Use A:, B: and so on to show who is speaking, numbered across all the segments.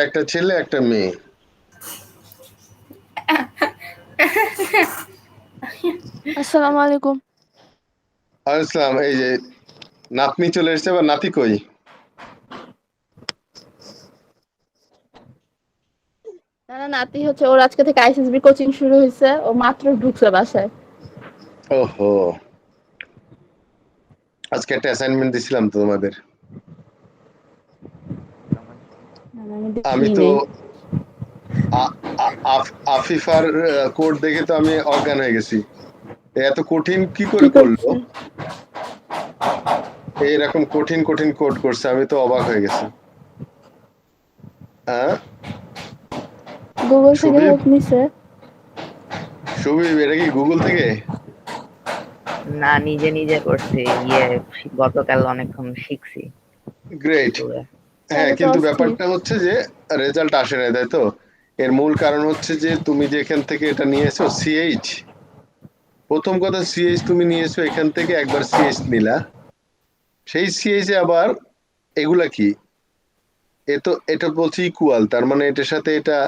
A: একটা ছেলে একটা মেয়ে।
B: আসসালামু আলাইকুম।
A: আসলাম, এই যে নাতনি চলে এসেছে, বা নাতি কই?
B: না না, নাতি হচ্ছে ওর আজকে থেকে আইসিএসবি কোচিং শুরু হয়েছে, ও মাত্র ঢুকছে বাসায়।
A: ওহো, আজকে একটা অ্যাসাইনমেন্ট দিছিলাম তো তোমাদের।
B: না, না, আমি
A: আমি
B: দেখি
A: তো
B: নেই।
A: আফিফার কোড দেখে তো আমি অজ্ঞান হয়ে গেছি। এত কঠিন কি
B: কি
A: করে করলো?
B: করছে?
A: এইরকম কঠিন কঠিন কোড করছে, আমি তো অবাক হয়ে গেছি। হ্যাঁ,
B: গুগল থেকে
A: সুবীর,
B: হেল্প নিছে।
A: সুবীর এটা কি গুগল থেকে?
C: না, নিজে নিজে করছি। ইয়ে, গতকাল অনেকক্ষণ শিখছি
A: গ্রেট।
C: ইউটিউবে।
A: হ্যাঁ,
B: তাহলে তো
A: কিন্তু
B: অস্থির।
A: ব্যাপারটা হচ্ছে যে রেজাল্ট আসে না, তাই তো? এর মূল কারণ হচ্ছে যে তুমি যে এখান থেকে এটা নিয়ে এসো সিএইচ। প্রথম কথা, সিএইচ তুমি নিয়ে এসো এখান থেকে, একবার সিএইচ নিলা, সেই সিএইচ এ আবার এগুলা কি, এটা বলছে ইকুয়াল, তার মানে এটার সাথে এটা,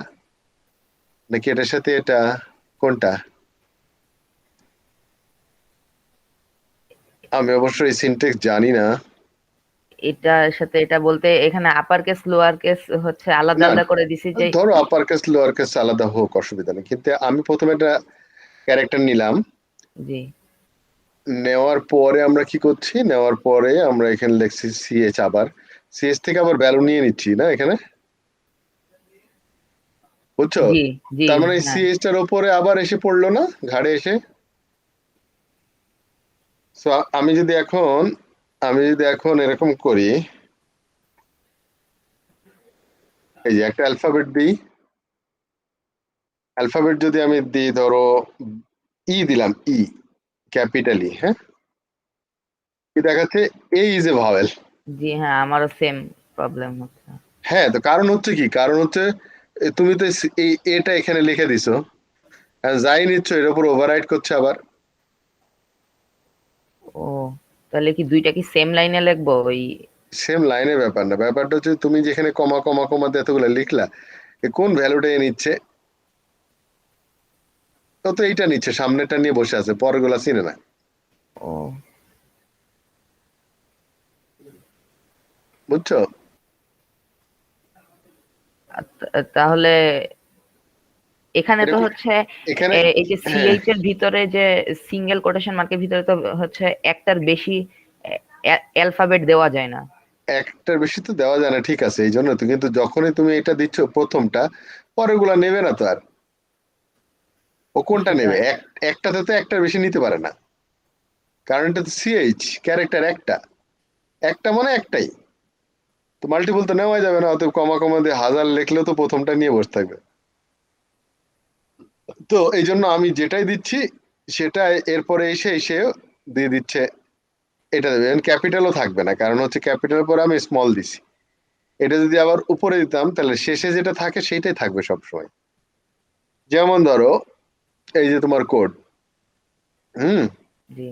A: নাকি এটার সাথে এটা, কোনটা? আমি অবশ্য এই সিনটেক্স জানি না।
C: এটার সাথে এটা বলতে এখানে আপার কেস লোয়ার কেস হচ্ছে আলাদা
A: না,
C: আলাদা করে দিছি যে।
A: ধরো আপার কেস লোয়ার কেস আলাদা হোক, অসুবিধা নেই, কিন্তু আমি প্রথমে একটা ক্যারেক্টার নিলাম।
C: জি
A: নেওয়ার পরে আমরা কি করছি, নেওয়ার পরে আমরা এখানে লিখছি সিএইচ, আবার সিএইচ থেকে আবার ভ্যালু নিয়ে নিচ্ছি না এখানে, বুঝছো?
C: জি জি
A: তার মানে
C: হ্যাঁ।
A: সিএইচ টার উপরে আবার এসে পড়লো না ঘাড়ে এসে। সো আমি যদি এখন এরকম করি, এই যে একটা অ্যালফাবেট দিই, অ্যালফাবেট যদি আমি দিই, ধরো দিলাম, ক্যাপিটাল হ্যাঁ, কি দেখাচ্ছে? এ ইজ এ ভাওয়েল।
C: জি হ্যাঁ, আমারও সেম প্রবলেম হচ্ছে।
A: হ্যাঁ, তো কারণ হচ্ছে কি, কারণ হচ্ছে তুমি তো এই এটা এখানে লিখে দিছো, আর যাই নিচ্ছ এর উপর ওভাররাইড করছে আবার।
C: ও, তাহলে কি দুইটা কি সেম লাইনে লিখবো ওই?
A: সেম লাইনের ব্যাপার না, ব্যাপারটা হচ্ছে তুমি যেখানে কমা কমা কমা দিয়ে এতগুলো লিখলা, কোন ভ্যালুটা নিচ্ছে? ও তো এইটা নিচ্ছে, সামনেটা নিয়ে বসে আছে, পরেরগুলা চিনে না,
C: ও
A: বুঝছো?
C: তাহলে এখানে তো
A: এরকম
C: হচ্ছে
A: এখানে,
C: এই যে
A: হ্যাঁ,
C: সিএইচ এর ভিতরে যে সিঙ্গেল কোটেশন মার্কের ভিতরে তো হচ্ছে একটার বেশি অ্যালফাবেট দেওয়া যায় না।
A: একটার বেশি তো দেওয়া যায় না, ঠিক আছে, এই জন্য তো, কিন্তু যখনই তুমি এটা দিচ্ছ প্রথমটা, পরেরগুলা নেবে না তো আর। ও কোনটা
C: সেটা
A: নেবে? একটাতে তো একটার বেশি নিতে পারে না, কারণ এটা তো সিএইচ ক্যারেক্টার একটা, একটা মানে একটাই, তো মাল্টিপল তো নেওয়া যাবে না, অতএব কমা কমা দিয়ে হাজার লিখলেও তো প্রথমটা নিয়ে বসে থাকবে। তো এই জন্য আমি যেটাই দিচ্ছি সেটা এরপরে এসে এসে দিয়ে দিচ্ছে, এটা দেবে, ক্যাপিটালও থাকবে না, কারণ হচ্ছে ক্যাপিটালের পরে আমি স্মল দিছি। এটা যদি আবার উপরে দিতাম, তাহলে শেষে যেটা থাকে সেইটাই থাকবে সবসময়। যেমন ধরো এই যে তোমার কোড, হুম,
C: জি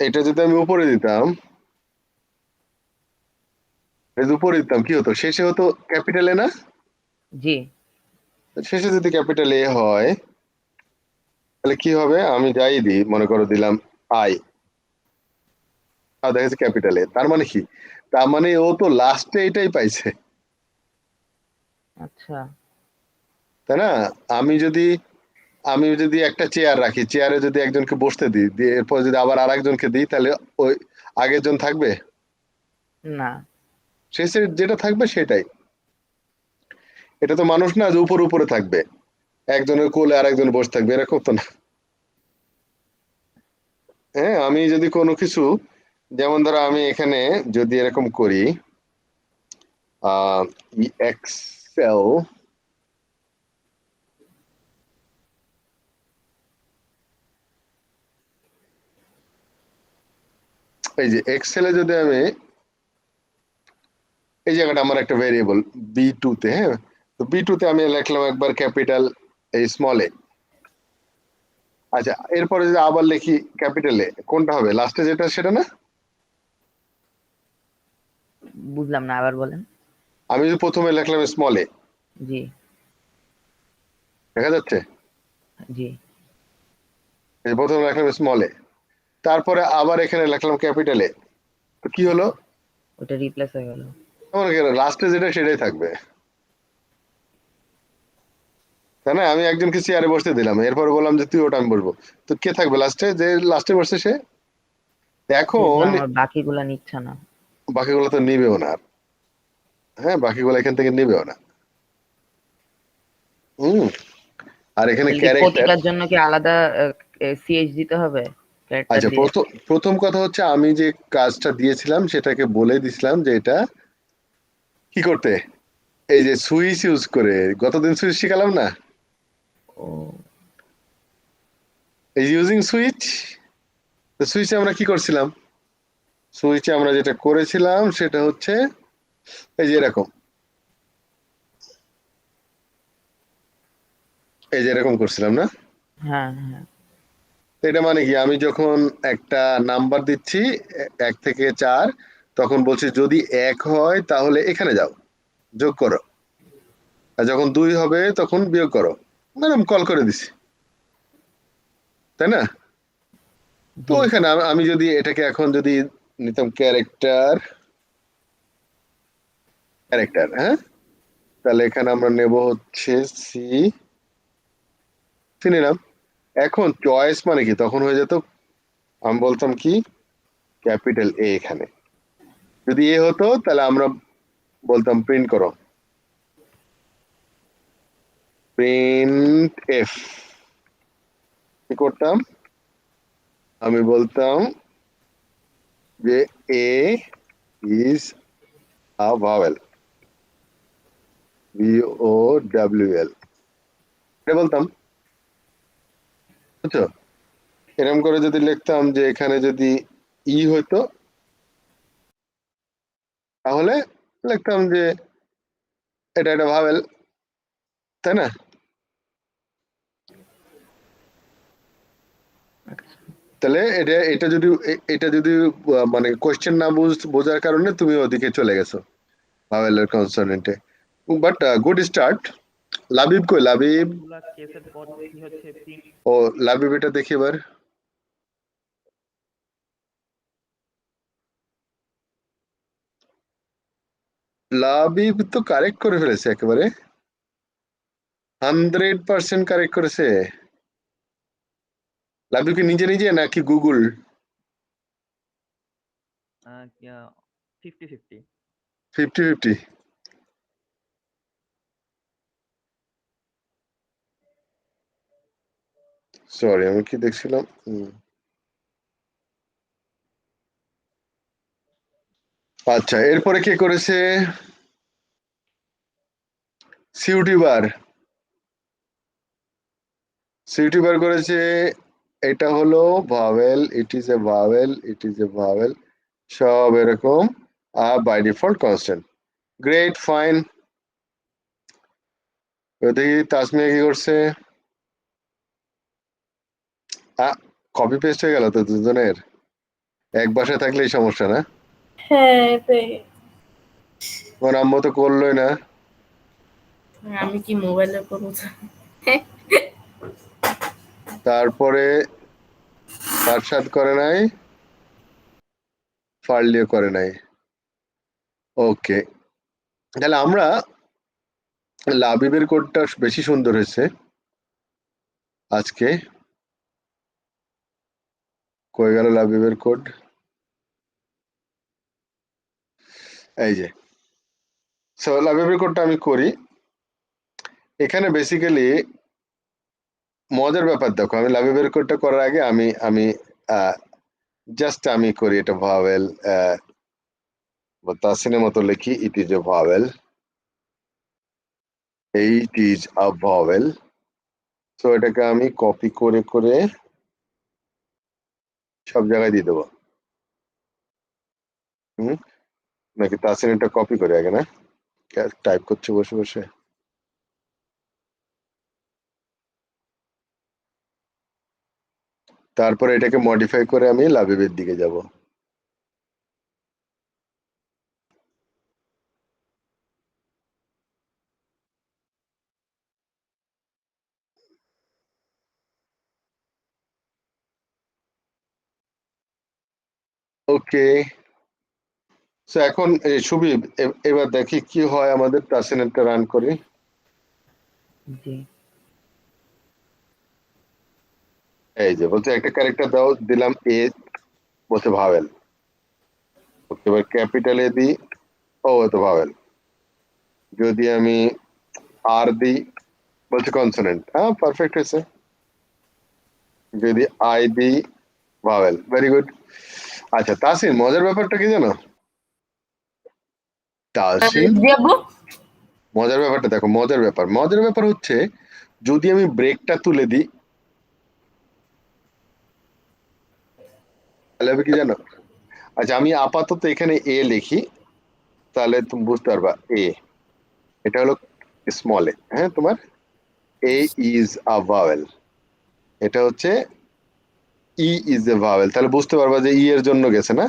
A: এটা যদি আমি উপরে দিতাম, এটা যদি উপরে দিতাম কি হতো? শেষে হতো ক্যাপিটাল এ না?
C: জি
A: শেষে যদি ক্যাপিটাল এ হয়, তাহলে কি হবে? আমি যাই দিই, মনে করো দিলাম আই, আর দেখা যাচ্ছে ক্যাপিটাল এ, তার মানে কি? তার মানে ও তো লাস্টে এটাই পাইছে,
C: আচ্ছা।
A: তাই না? আমি যদি আমি যদি একটা চেয়ার রাখি, চেয়ারে যদি একজনকে বসতে দিই, দিয়ে এরপর যদি আবার আর একজনকে দিই, তাহলে ওই আগের জন থাকবে?
C: না।
A: শেষে যেটা থাকবে সেটাই। এটা তো মানুষ না যে উপরে উপরে থাকবে, একজনের কোলে আর একজন বসে থাকবে, এরকম তো না। হ্যাঁ, আমি যদি কোনো কিছু, যেমন ধরো আমি এখানে যদি এরকম করি, এক্সেল, এই যে এক্সেলে যদি আমি, এই জায়গাটা আমার একটা ভেরিয়েবল বি2 তে, হ্যাঁ, তো বি2 তে আমি লিখলাম একবার ক্যাপিটাল এই স্মল এ। আচ্ছা, এরপরে যদি আবার লিখি ক্যাপিটাল এ, কোনটা হবে লাস্টে যেটা, সেটা না?
C: বুঝলাম না, আবার বলেন।
A: আমি যদি প্রথমে লিখলাম স্মল এ,
C: জি
A: দেখা যাচ্ছে?
C: জি
A: এই প্রথমে রাখলাম স্মলে, তারপরে আবার এখানে লিখলাম ক্যাপিটালে। তো কি হলো?
C: ওটা রিপ্লেস হয়ে গেল।
A: লাস্টে যেটা সেটাই থাকবে, তাই না? আমি একজনকে চেয়ারে বসতে দিলাম, এরপরে বললাম যে তুই ওটা, আমি বসবো, তো কে থাকবে লাস্টে? যে লাস্টে বসছে সে।
C: যেহেতু
A: এখন
C: আমার বাকিগুলা নিচ্ছে না।
A: বাকিগুলো তো নিবেও না আর। হ্যাঁ, বাকিগুলো এখান থেকে নিবেও না। হুম। আর এখানে
C: তাহলে কি
A: ক্যারেক্টার।
C: প্রতিটার জন্য কি আলাদা সিএইচ দিতে হবে ক্যারেক্টার
A: আচ্ছা,
C: দিয়ে?
A: প্রথম কথা হচ্ছে আমি যে কাজটা দিয়েছিলাম সেটাকে বলে দিছিলাম যে এটা কি করতে, এই যে সুইচ ইউজ করে, গতদিন সুইচ শিখালাম না,
C: ও
A: এই ইউজিং সুইচ। তো সুইচে আমরা কি করছিলাম? সুইচে আমরা যেটা করেছিলাম সেটা হচ্ছে এই যে এরকম, এই যে এরকম করছিলাম না?
C: হ্যাঁ হ্যাঁ।
A: তো এটা মানে কি, আমি যখন একটা নাম্বার দিচ্ছি 1 থেকে 4, তখন বলছি যদি 1 হয় তাহলে এখানে যাও, যোগ করো, আর যখন 2 হবে তখন বিয়োগ করো, মানে কল করে দিছি, তাই না? তো
C: জি
A: এখানে আমি যদি এটাকে এখন যদি নিতাম ক্যারেক্টার, ক্যারেক্টার, হ্যাঁ, তাহলে এখানে আমরা নেব হচ্ছে সি, নিলাম। এখন চয়েস মানে কি, তখন হয়ে যেত, আমি বলতাম কি ক্যাপিটাল এ, এখানে যদি এ হতো তাহলে আমরা বলতাম প্রিন্ট করো, প্রিন্ট এফ। কি করতাম? আমি বলতাম যে এ ইজ আ ভাওয়েল, VOWL, এটা বলতাম, বুঝছো? এরকম করে যদি লিখতাম যে এখানে যদি ই হইতো তাহলে লিখতাম যে এটা একটা ভাওয়েল, তাই না?
C: আচ্ছা।
A: তাহলে এটা এটা যদি এটা যদি মানে কোশ্চেন না বোঝার কারণে তুমি ওদিকে চলে গেছো ভাওয়েলের কনসোনেন্টে, বাট গুড স্টার্ট। লাবিব কই, লাবিব?
D: সবগুলা কেসের পর কি হচ্ছে প্রিন্ট।
A: ও, লাবিব এটা দেখি এবার। লাবিব তো কারেক্ট করে ফেলেছে একেবারে, 100% কারেক্ট করেছে। লাবিব কি নিজে নিজে নাকি গুগল?
D: 50-50।
A: 50-50। সরি, আমি কি দেখছিলাম? আচ্ছা, এরপরে কে করেছে? সিউটিবার, সিউটিবার করেছে। এটা হলো vowel, it is a vowel, it is a vowel, সব এরকম, আর by default consonant. Great, fine. দেখি তাসমিয়া কি করছে। কপি পেস্ট হয়ে গেল তো দুজনের, এক বাসায় থাকলেই সমস্যা না?
E: হ্যাঁ এটাই।
A: আমার আম্মু তো করলোই না।
E: আমি কি মোবাইলে করবো?
A: তারপরে ফারসাদ করে নাই, ফার্লিও করে নাই। ওকে, তাহলে আমরা লাবিবের কোডটা বেশি সুন্দর হয়েছে আজকে। কই গেল লাবিবের কোড? এই যে, সো লাবিবের কোডটা আমি করি। এখানে বেসিক্যালি মজার ব্যাপার দেখো, আমি লাবিবের কোডটা করার আগে আমি আমি জাস্ট আমি করি এটা ভাওয়েল, তাসিনের মতো লিখি ইট is a vowel, eight is a vowel. So এটাকে আমি কপি করে করে সব জায়গায় দিয়ে দেবো। হুম, নাকি তাসিন এটা কপি করে আগে, না টাইপ করছে বসে বসে। তারপরে এটাকে মডিফাই করে আমি লাবিবের দিকে যাব। ওকে, সো এখন সুবীর এবার দেখি কি হয় আমাদের। তাসিনেরটা রান করি।
C: জি
A: এই যে বলছে একটা ক্যারেক্টার দাও, দিলাম এ, বলছে ভাওয়েল। ওকে, এবার ক্যাপিটাল এ দিই, ও তো ভাওয়েল। যদি আমি আর দিই, বলছে কনসোনেন্ট। হ্যাঁ, পারফেক্ট হয়েছে। যদি আই দিই, ভাওয়েল। Very good. আচ্ছা তাসিন, মজার ব্যাপারটা কি জানো? তাসিন,
E: যাবো
A: মজার ব্যাপারটা দেখো। মজার ব্যাপার হচ্ছে, যদি আমি ব্রেকটা তুলে দিই, তাহলে হবে কি জানো? আচ্ছা, আমি আপাতত এখানে এ লিখি, তাহলে তুমি বুঝতে পারবা। এ, এটা হলো স্মল এ। হ্যাঁ, তোমার এ ইজ আ ভাওয়েল, এটা হচ্ছে ই ইজ এ ভাওয়েল। তাহলে বুঝতে পারবা যে ই এর জন্য গেছে না।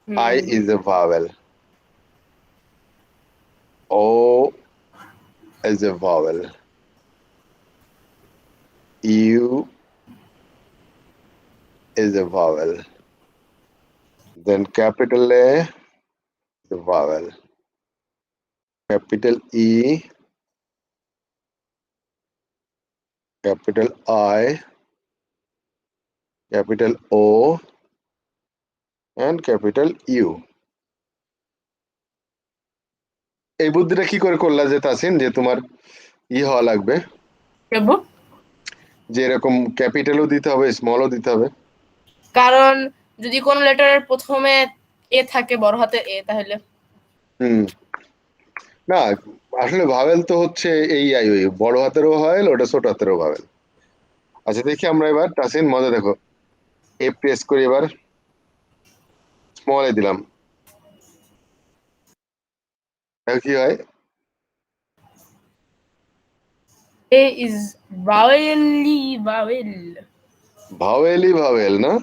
A: I is a vowel, O is a vowel, U is a vowel. Then capital A is a vowel. Capital E, capital I, capital O, and capital U. এই বুদ্ধিটা কি করে করলা যে তাসিন, যে তোমার হওয়া লাগবে,
E: যাবো
A: যে এরকম ক্যাপিটালও দিতে হবে, স্মলও দিতে হবে?
E: কারণ যদি কোন লেটারের প্রথমে এ থাকে, বড় হাতে এ, তাহলে
A: হুম, না, আসলে ভাওয়েল তো হচ্ছে এই আই ওই, বড় হাতেরও ভাওয়েল, ওটা ছোট হাতেরও ভাওয়েল। আচ্ছা দেখি আমরা এবার, তাসিন মজা দেখো। এ প্রেস করি, এবার স্মল এ দিলাম, কি হয়?
E: এ ইজ ভাওয়েলি ভাওয়েল
A: ভাওয়েলই ভাওয়েল না?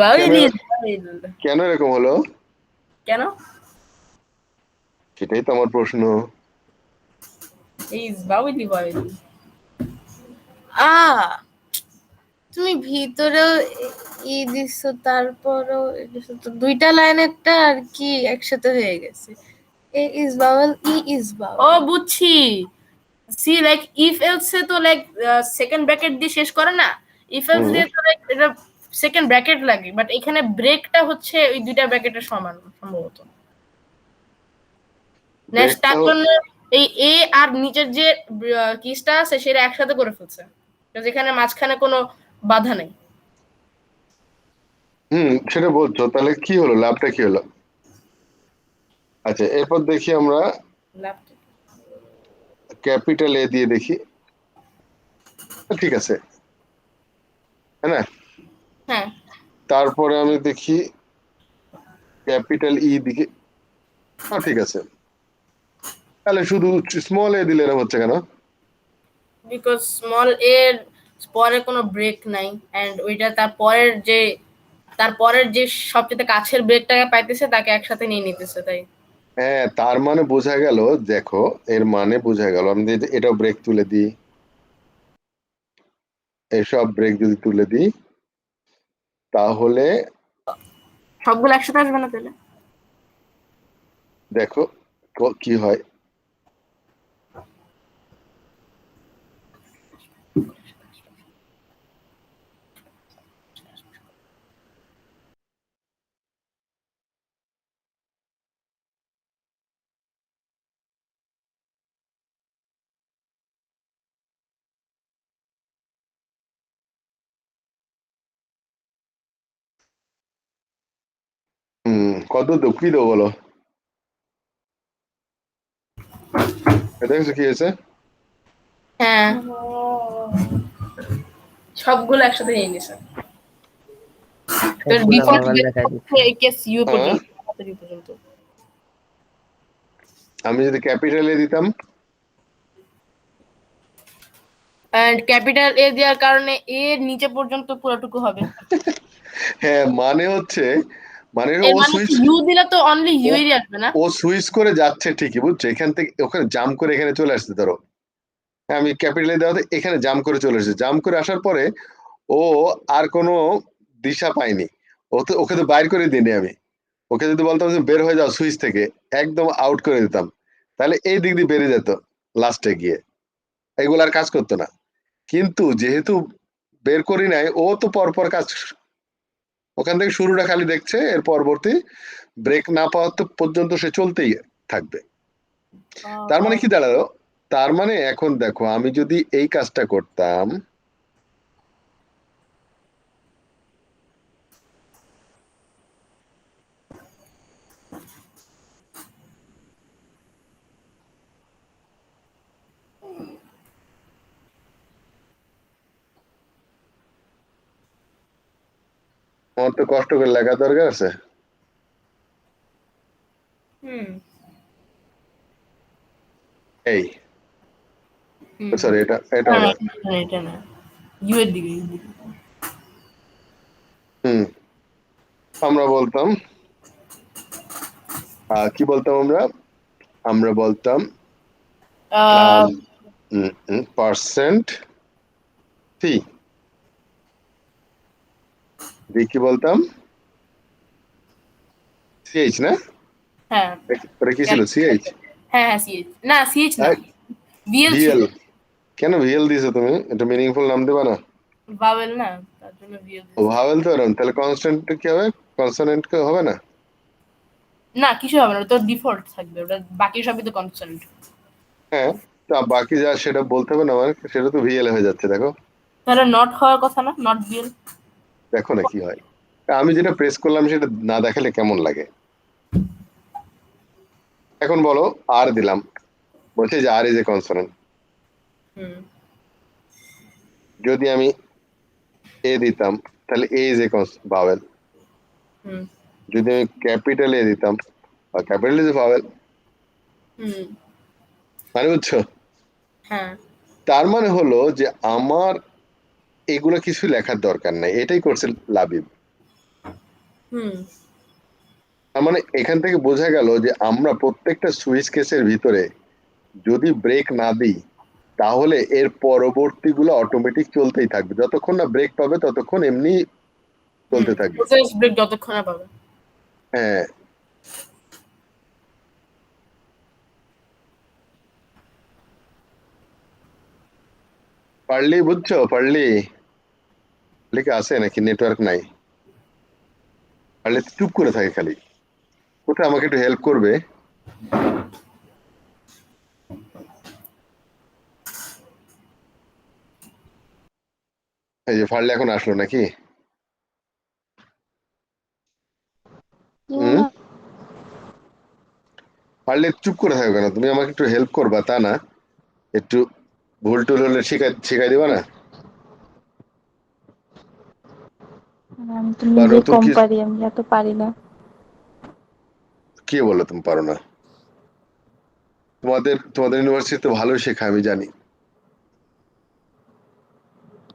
E: ভাওয়েল
A: কেন,
E: ইজ ভাওয়েল।
A: কেন এরকম হলো?
E: কেন?
A: সেটাই তো আমার প্রশ্ন।
E: ইজ ভাওয়েলি ভাওয়েল। তুমি ভিতরেও ই দিছো, তারপরও এ দিছো, তো দুইটা লাইনেরটা আর কি একসাথে হয়ে গেছে। A is vowel, E is vowel. ও বুঝছি। সি লাইক ইফ এলস এ তো লাইক সেকেন্ড ব্র্যাকেট দিয়ে শেষ করে না, ইফ এলস
A: হুম,
E: দিয়ে তো লাইক এটা সেকেন্ড ব্র্যাকেট লাগে, বাট এখানে ব্রেকটা হচ্ছে ওই দুইটা ব্র্যাকেটের সমান সম্ভবত। নেক্সট
A: ব্রেকটা,
E: তার জন্য এই এ আর নিচের যে কিসটা আছে সেটা একসাথে করে ফেলছে, যেখানে মাঝখানে কোনো বাধা নেই।
A: সেটা বলছো, তাহলে কি হলো, লাভটা কি হলো? আচ্ছা, এরপর দেখি আমরা
E: লাভটা
A: ক্যাপিটাল এ দিয়ে দেখি। ঠিক আছে, হ্যাঁ না?
E: হ্যাঁ,
A: তারপরে আমি দেখি ক্যাপিটাল ই দিকে। ঠিক আছে, তাহলে শুধু স্মল এ দিলে এরকম হচ্ছে কেন?
E: বিকজ স্মল এর পরে কোনো ব্রেক নাই, এন্ড ওইটা তারপরের যে সবচেয়ে কাছের ব্রেকটাকে পাইতেছে তাকে একসাথে নিয়ে নিতেছে, তাই।
A: হ্যাঁ, তার মানে বোঝা গেল, দেখো এর মানে বোঝা গেল। আমি যদি এটাও ব্রেক তুলে দিই, এসব ব্রেক যদি তুলে দিই, তাহলে
E: সবগুলো একসাথে আসবে না তাহলে।
A: দেখো কি হয়। কত দেবো, কি দেবো বলো? দেখছো কি হয়েছে?
E: হ্যাঁ, সবগুলো একসাথে নিয়ে নিছে।
C: সবগুলো
E: ডিফল্ট
C: ভাওয়াল দেখা দিচ্ছে।
E: এই কেস ইউ
A: হ্যাঁ,
E: পর্যন্ত।
A: আমি যদি ক্যাপিটাল এ দিতাম,
E: এন্ড ক্যাপিটাল এ দেওয়ার কারণে এর নিচে পর্যন্ত পুরোটুকু হবে।
A: হ্যাঁ, মানে হচ্ছে, মানে
E: এর
A: ও
E: মানে
A: সুইচ,
E: ইউ দিলে তো অনলি
A: ও
E: ইউই আসবে না।
A: ও সুইচ করে যাচ্ছে ঠিকই, বুঝছো? এখান থেকে ওখানে জাম্প করে এখানে চলে আসছে ধরো। হ্যাঁ, আমি ক্যাপিটালে দেওয়াতে এখানে জাম্প করে চলে এসেছে। জাম্প করে আসার পরে ও আর কোনো দিশা পাইনি। ওকে তো বাইর করে দিইনি আমি। ওকে যদি বলতাম যে বের হয়ে যাও সুইচ থেকে, একদম আউট করে দিতাম, তাহলে এই দিক দিয়ে বেরিয়ে যেত লাস্টে গিয়ে, এগুলো আর কাজ করতো না। কিন্তু যেহেতু বের করি নাই, ও তো পরপর কাজ, ওখান থেকে শুরুটা খালি দেখছে, এর পরবর্তী ব্রেক না পাওয়া তো পর্যন্ত সে চলতেই থাকবে। তার মানে কি দাঁড়ালো, তার মানে এখন দেখো আমি যদি এই কাজটা করতাম, আমার তো কষ্ট করে লেখা দরকার আছে।
E: হুম
A: এই
E: হুম
A: সরি, এটা
E: না,
A: না।
E: এটা না, ইউ এর দিকে, ইউ এর দিকে।
A: হুম, আমরা বলতাম কি বলতাম আমরা, আমরা বলতাম
E: আহ,
A: পার্সেন্ট ফি, কি বলতাম, সিএইচ না,
E: হ্যাঁ
A: ওটা কি ছিল, সিএইচ?
E: হ্যাঁ হ্যাঁ সিএইচ, না সিএইচ না, ভিএল ছিল,
A: ভিএল? কেন ভিএল দিছো তুমি? এটা মিনিংফুল নাম দেবা না?
E: ভাওয়েল না, তার জন্য ভিএল
A: ও ভাওয়েল তো এরকম, তাহলে কনস্ট্যান্ট কি হবে, কনসোনেন্ট হবে না?
E: না, কিছু হবে না, ওটা তো ডিফল্ট থাকবে, ওটা বাকি সবই তো কনস্ট্যান্ট।
A: হ্যাঁ, তা বাকি যা সেটা বলতে হবে না আমার, সেটা তো ভিএল হয়ে যাচ্ছে, দেখো।
E: তাহলে নট হওয়ার কথা না, নট ভিএল।
A: দেখো না কি হয়, আমি যেটা প্রেস করলাম সেটা না দেখালে কেমন লাগে। এখন বলো, আর দিলাম, বলছে যে আর ইজ এ কনসোনেন্ট।
E: হুম
A: যদি আমি এ দিতাম, তাহলে এ ইজ এ ভাওয়েল।
E: হুম
A: যদি আমি ক্যাপিটাল এ দিতাম, বা ক্যাপিটাল ইজ এ ভাওয়েল,
E: হুম
A: মানে বুঝছো?
E: হ্যাঁ
A: তার মানে হলো যে আমার এগুলো কিছু লেখার দরকার নাই, এটাই করছে লাবিব।
E: হুম
A: তার মানে এখান থেকে বোঝা গেল যে আমরা প্রত্যেকটা সুইচ কেসের ভিতরে যদি ব্রেক না দিই, তাহলে এর পরবর্তী গুলো অটোমেটিক চলতেই থাকবে, যতক্ষণ না ব্রেক পাবে ততক্ষণ এমনি
E: হুম
A: চলতে থাকবে।
E: প্রসেস ব্রেক যতক্ষণ না পাবে।
A: হ্যাঁ, পারলি, বুঝছো, পারলি? লিখে আসে নাকি নেটওয়ার্ক নাই? পারলে চুপ করে থাকে খালি, কোথায় আমাকে একটু হেল্প করবে? এই যে ফার্লে এখন আসলো নাকি? হুম,
B: না,
A: পারলে চুপ করে থাকবে কেন, তুমি আমাকে একটু হেল্প করবা তা না, একটু ভুল টুল হলে শিখাই শিখাই দিবা না?
B: আমি তো
A: বা
B: নিজে
A: নতুন
B: কম
A: কি,
B: পারি, আমি এত পারি না।
A: কে বললো তুমি পারো না? তোমাদের ইউনিভার্সিটি তো ভালোই শেখায় আমি জানি।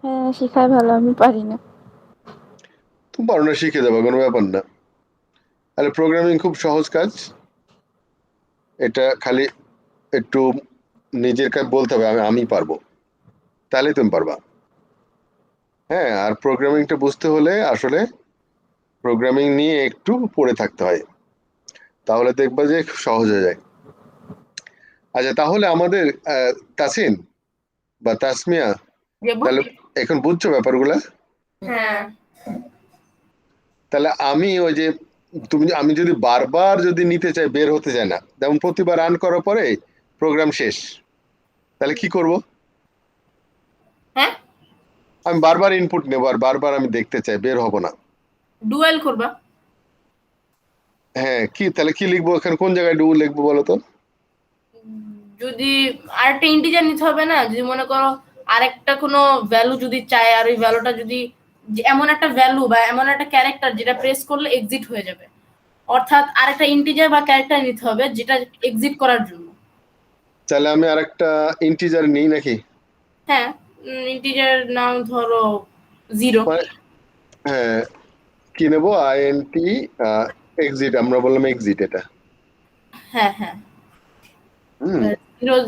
B: হ্যাঁ, শিখায় ভালো, আমি পারি না।
A: তুমি পারো না, শিখে যাবে, কোনো ব্যাপার না। তাহলে প্রোগ্রামিং খুব সহজ কাজ, এটা খালি একটু নিজের কাছে বলতে হবে আমি আমি পারবো, তাহলেই তুমি পারবা। হ্যাঁ, আর প্রোগ্রামিংটা বুঝতে হলে আসলে প্রোগ্রামিং নিয়ে একটু পড়ে থাকতে হয়, তাহলে দেখবা যে খুব সহজ হয়ে যায়। আচ্ছা, তাহলে আমাদের তাসিন বা তাসমিয়া,
E: দেবো।
A: তাহলে এখন বুঝছো ব্যাপারগুলা?
E: হ্যাঁ
A: তাহলে আমি ওই যে, আমি যদি বারবার যদি নিতে চাই, বের হতে চাই না, যেমন প্রতিবার রান করার পরে প্রোগ্রাম শেষ, তাহলে কি করব?
E: হ্যাঁ,
A: আমি বারবার ইনপুট নেবো আর বারবার আমি দেখতে চাই, বের হব না।
E: ডুয়েল করবা।
A: হ্যাঁ, কি তাহলে কি লিখবো এখানে, কোন জায়গায় ডু লিখবো বলো তো?
E: যদি আরেকটা ইন্টিজার নিতে হবে না, যদি মনে করো আরেকটা কোনো ভ্যালু যদি চায়, আর ওই ভ্যালুটা যদি এমন একটা ভ্যালু বা এমন একটা ক্যারেক্টার যেটা প্রেস করলে এক্সিট হয়ে যাবে, অর্থাৎ আরেকটা ইন্টিজার বা ক্যারেক্টার নিতে হবে যেটা এক্সিট করার জন্য।
A: তাহলে আমি আর একটা ইন্টিজার নিই নাকি?
E: হ্যাঁ, ইন্টিজার নাম ধরো 0।
A: মানে, হ্যাঁ, কি নেবো, আইএনটি এক্সিট, আমরা বললাম এক্সিট এটা।
E: হ্যাঁ হ্যাঁ,
A: হুম,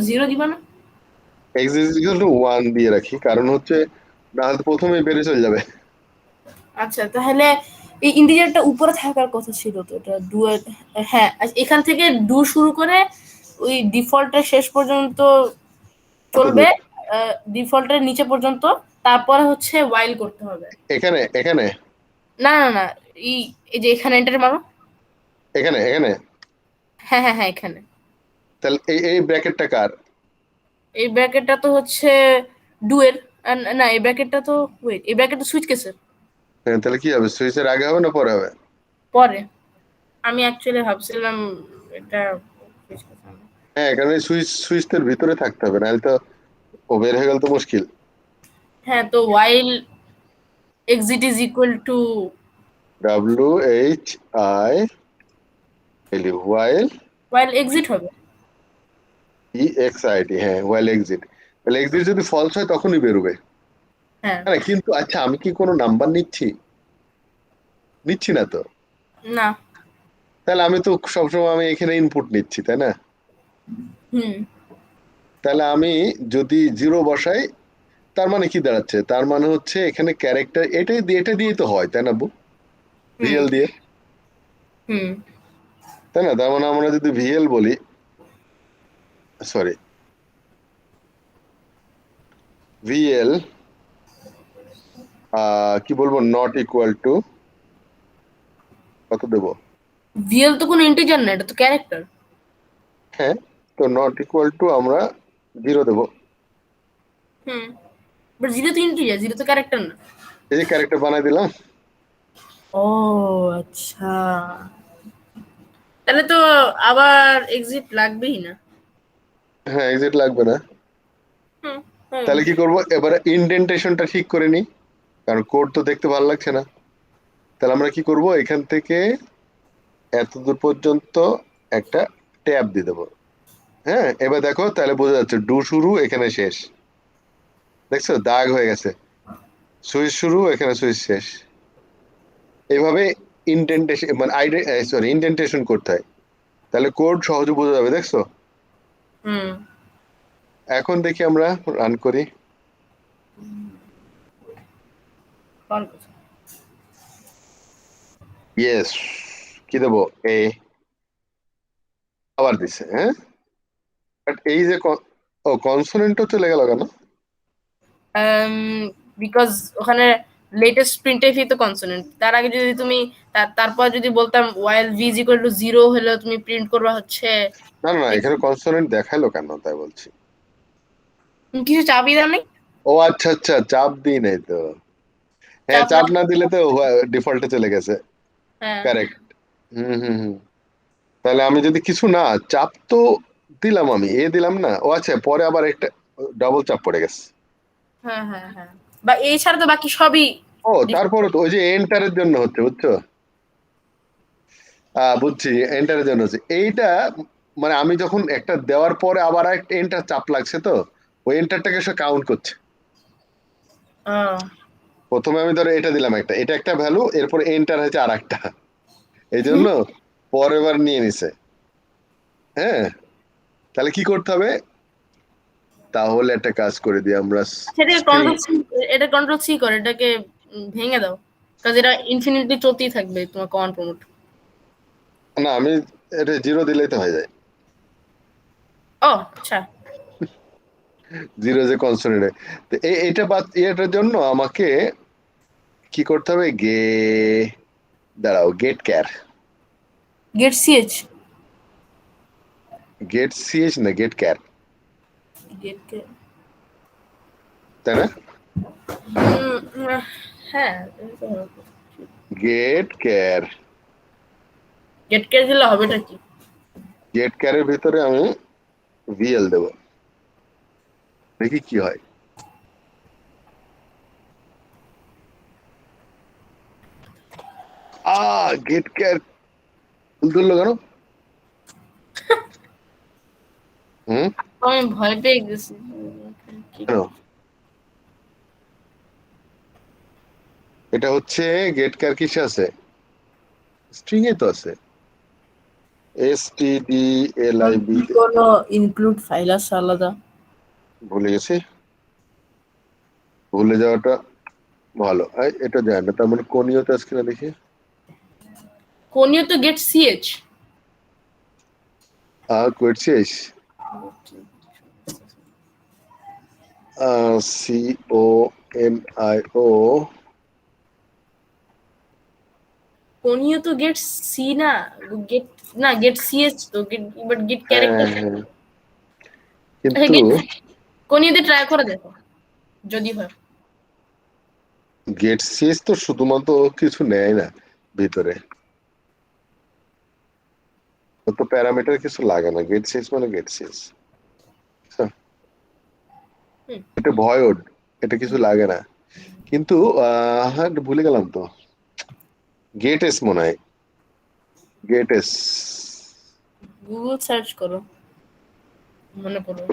E: 0 দিবা না?
A: এক্সিট ইকুয়াল টু 1 দিয়ে রাখি, কারণ হচ্ছে না হলে প্রথমেই বেড়ে চলে যাবে।
E: আচ্ছা, তাহলে এই ইন্টিজারটা উপরে থাকার কথা ছিল তো, এটা ডু এর। হ্যাঁ, আচ্ছা, এখান থেকে ডু শুরু করে ওই ডিফল্টের শেষ পর্যন্ত চলবে, ডিফল্টের নিচে পর্যন্ত, তারপরে হচ্ছে ওয়াইল করতে হবে।
A: এখানে এখানে
E: না না না, এই এই যে এখানে এন্টার মারো।
A: এখানে এখানে
E: হ্যাঁ হ্যাঁ হ্যাঁ, এখানে।
A: তাহলে এই ব্র্যাকেটটা কার?
E: এই ব্র্যাকেটটা তো হচ্ছে ডু এর। না, এই ব্র্যাকেটটা তো, ওয়েট, এই ব্র্যাকেটটা সুইচ কেসের।
A: হ্যাঁ, তাহলে কি হবে, সুইচের আগে হবে না পরে হবে?
E: পরে। আমি অ্যাকচুয়ালি ভাবছিলাম এটা সুইচ কেস হবে।
A: হ্যাঁ, কারণ এই সুইচটার ভিতরে থাকতে হবে, নাহলে তো ও বের হয়ে গেল তো মুশকিল।
E: হ্যাঁ, তো while exit is equal to
A: WHIL
E: while exit হবে।
A: EXIT, হ্যাঁ, while exit। তাহলে এক্সিট যদি ফলস হয় তখনই বেরোবে।
E: হ্যাঁ।
A: হ্যাঁ, কিন্তু আচ্ছা, আমি কি কোনো নাম্বার নিচ্ছি না তো?
E: না।
A: তাহলে আমি তো সবসময় আমি এখানে ইনপুট নিচ্ছি, তাই না?
E: হুম।
A: তাহলে আমি যদি 0 বসাই, তার মানে কি দাঁড়াচ্ছে? তার মানে হচ্ছে এখানে ক্যারেক্টার এটা দিয়েই তো হয়, তাই না বু? ভিএল দিয়ে,
E: হুম।
A: তাই না? তার মানে আমরা যদি ভিএল বলি, সরি, ভিএল কি বলবো, নট ইকুয়াল টু কত দেবো?
E: ভিএল তো কোনো ইন্টিজার না, এটা তো ক্যারেক্টার।
A: হ্যাঁ, তো নট ইকুয়াল টু আমরা 0 দেবো।
E: হুম, বাট জিরো তো ইন্টিজার, জিরো তো ক্যারেক্টার না।
A: এই যে ক্যারেক্টার বানাই দিলাম।
E: ও আচ্ছা, তাহলে তো আবার এক্সিট লাগবেই না।
A: হ্যাঁ, এক্সিট লাগবে না।
E: হুম।
A: তাহলে কি করব, এবারে ইনডেন্টেশনটা ঠিক করে নি, কারণ কোড তো দেখতে ভালো লাগছে না। তাহলে আমরা কি করব, এখান থেকে এত দূর পর্যন্ত একটা ট্যাব দিয়ে দেবো। হ্যাঁ, এবার দেখো, তাহলে বোঝা যাচ্ছে ডু শুরু এখানে শেষ, দেখছো দাগ হয়ে গেছে, সুইচ শুরু এখানে সুইচ শেষ। এইভাবে ইনডেন্টেশন মানে ইনডেন্টেশন করতে হয়, তাহলে কোড সহজে বোঝা যাবে, দেখছো?
E: হুম।
A: এখন দেখি আমরা রান করি। ইয়েস, কি দেবো, আবার দিছে, হ্যাঁ। বাট এই যে ও কনসোনেন্টও চলে গেল কেন?
E: বিকজ ওখানে লেটেস্ট প্রিন্টএফই তো কনসোনেন্ট, তার আগে যদি তুমি তারপর যদি বলতাম while v is equal to 0 হলে তুমি প্রিন্ট করবা হচ্ছে।
A: না না না, এখানে কনসোনেন্ট দেখাইলো কেন তাই বলছি।
E: কিছু চাবি দাও নাই?
A: ও আচ্ছা আচ্ছা, চাপ দিই নাই তো। হ্যাঁ,
E: চাপ
A: চাপ না দিলে তো ডিফল্টে চলে গেছে।
E: হ্যাঁ
A: কারেক্ট। হুম। তাহলে আমি যদি কিছু না, চাপ তো দিলাম, আমি দিলাম না, ও আচ্ছা, পরে আবার একটা ডাবল চাপ পড়ে গেছে।
E: হ্যাঁ হ্যাঁ হ্যাঁ, বা এই ছাড়া তো বাকি সবই
A: ও তারপরে তো ওই যে এন্টারের জন্য হচ্ছে, বুঝছো? বুঝছি, এন্টারের জন্য হচ্ছে এইটা। মানে আমি যখন একটা দেওয়ার পরে আবার একটা এন্টার চাপ লাগছে, তো ওই এন্টারটাকে সে কাউন্ট করছে। প্রথমে আমি ধরো এটা দিলাম একটা, এটা একটা ভ্যালু, এরপরে এন্টার হয়েছে আর একটা, এই জন্য পরের বার নিয়ে নিছে। হ্যাঁ, তাহলে কি করতে হবে, তাহলে একটা কাজ করে দিই আমরা।
E: সেটা কন্ট্রোল সি, এটা কন্ট্রোল সি করে এটাকে ভেঙে দাও, কাজ এটা ইনফিনিটলি চলতেই থাকবে তোমার কমান্ড প্রমোট।
A: না, আমি এটা 0 দিলেই তো হয়ে যায়।
E: ও আচ্ছা।
A: 0 যে কনসোনেন্ট, তো এইটা বাদ, এটার জন্য আমাকে কি করতে হবে, দাঁড়াও, gate car,
E: gate CH,
A: gate CH না, গেট ক্যার,
E: গেট কে,
A: তাই না?
E: হ্যাঁ,
A: গেট ক্যার,
E: গেট কে দিলে হবেটা কি?
A: গেট ক্যারের ভিতরে আমি ভিএল দেব, দেখি কি হয়। গেট ক্যার তুললো কেন?
E: আমি ভয় পেয়ে গেছি।
A: কেন? এটা হচ্ছে গেট ক্যার কিসে আছে, স্ট্রিং এ তো আছে, stdlib,
E: কোনো ইনক্লুড ফাইল আছে আলাদা?
A: ভুলে গেছি, ভুলে যাওয়াটা ভালো, এটা যায় না, তার মানে কোনিয়তে আজকে না দেখি।
E: কোনিও তো গেট সিএচ।
A: করছিস CONIO।
E: কোনিও তো গেট সি না, গেট না গেট সিএচ তো, গেট বাট গেট
A: হ্যাঁ
E: ক্যারেক্টার।
A: হ্যাঁ, কিন্তু
E: কোনিওতে ট্রাই করে দেখো যদি হয়।
A: গেট সিএস তো শুধুমাত্র কিছু নেয় না ভিতরে, ও তো প্যারামিটার কিছু লাগে না, গেট সিএস মানে গেট সিএস।
E: হুম।
A: এটা ভয়ড, এটা কিছু লাগে না। কিন্তু হ্যাঁ, এটা ভুলে গেলাম তো, গেট এস মনে হয়, গেট এস।
E: গুগল সার্চ করো, মনে করো।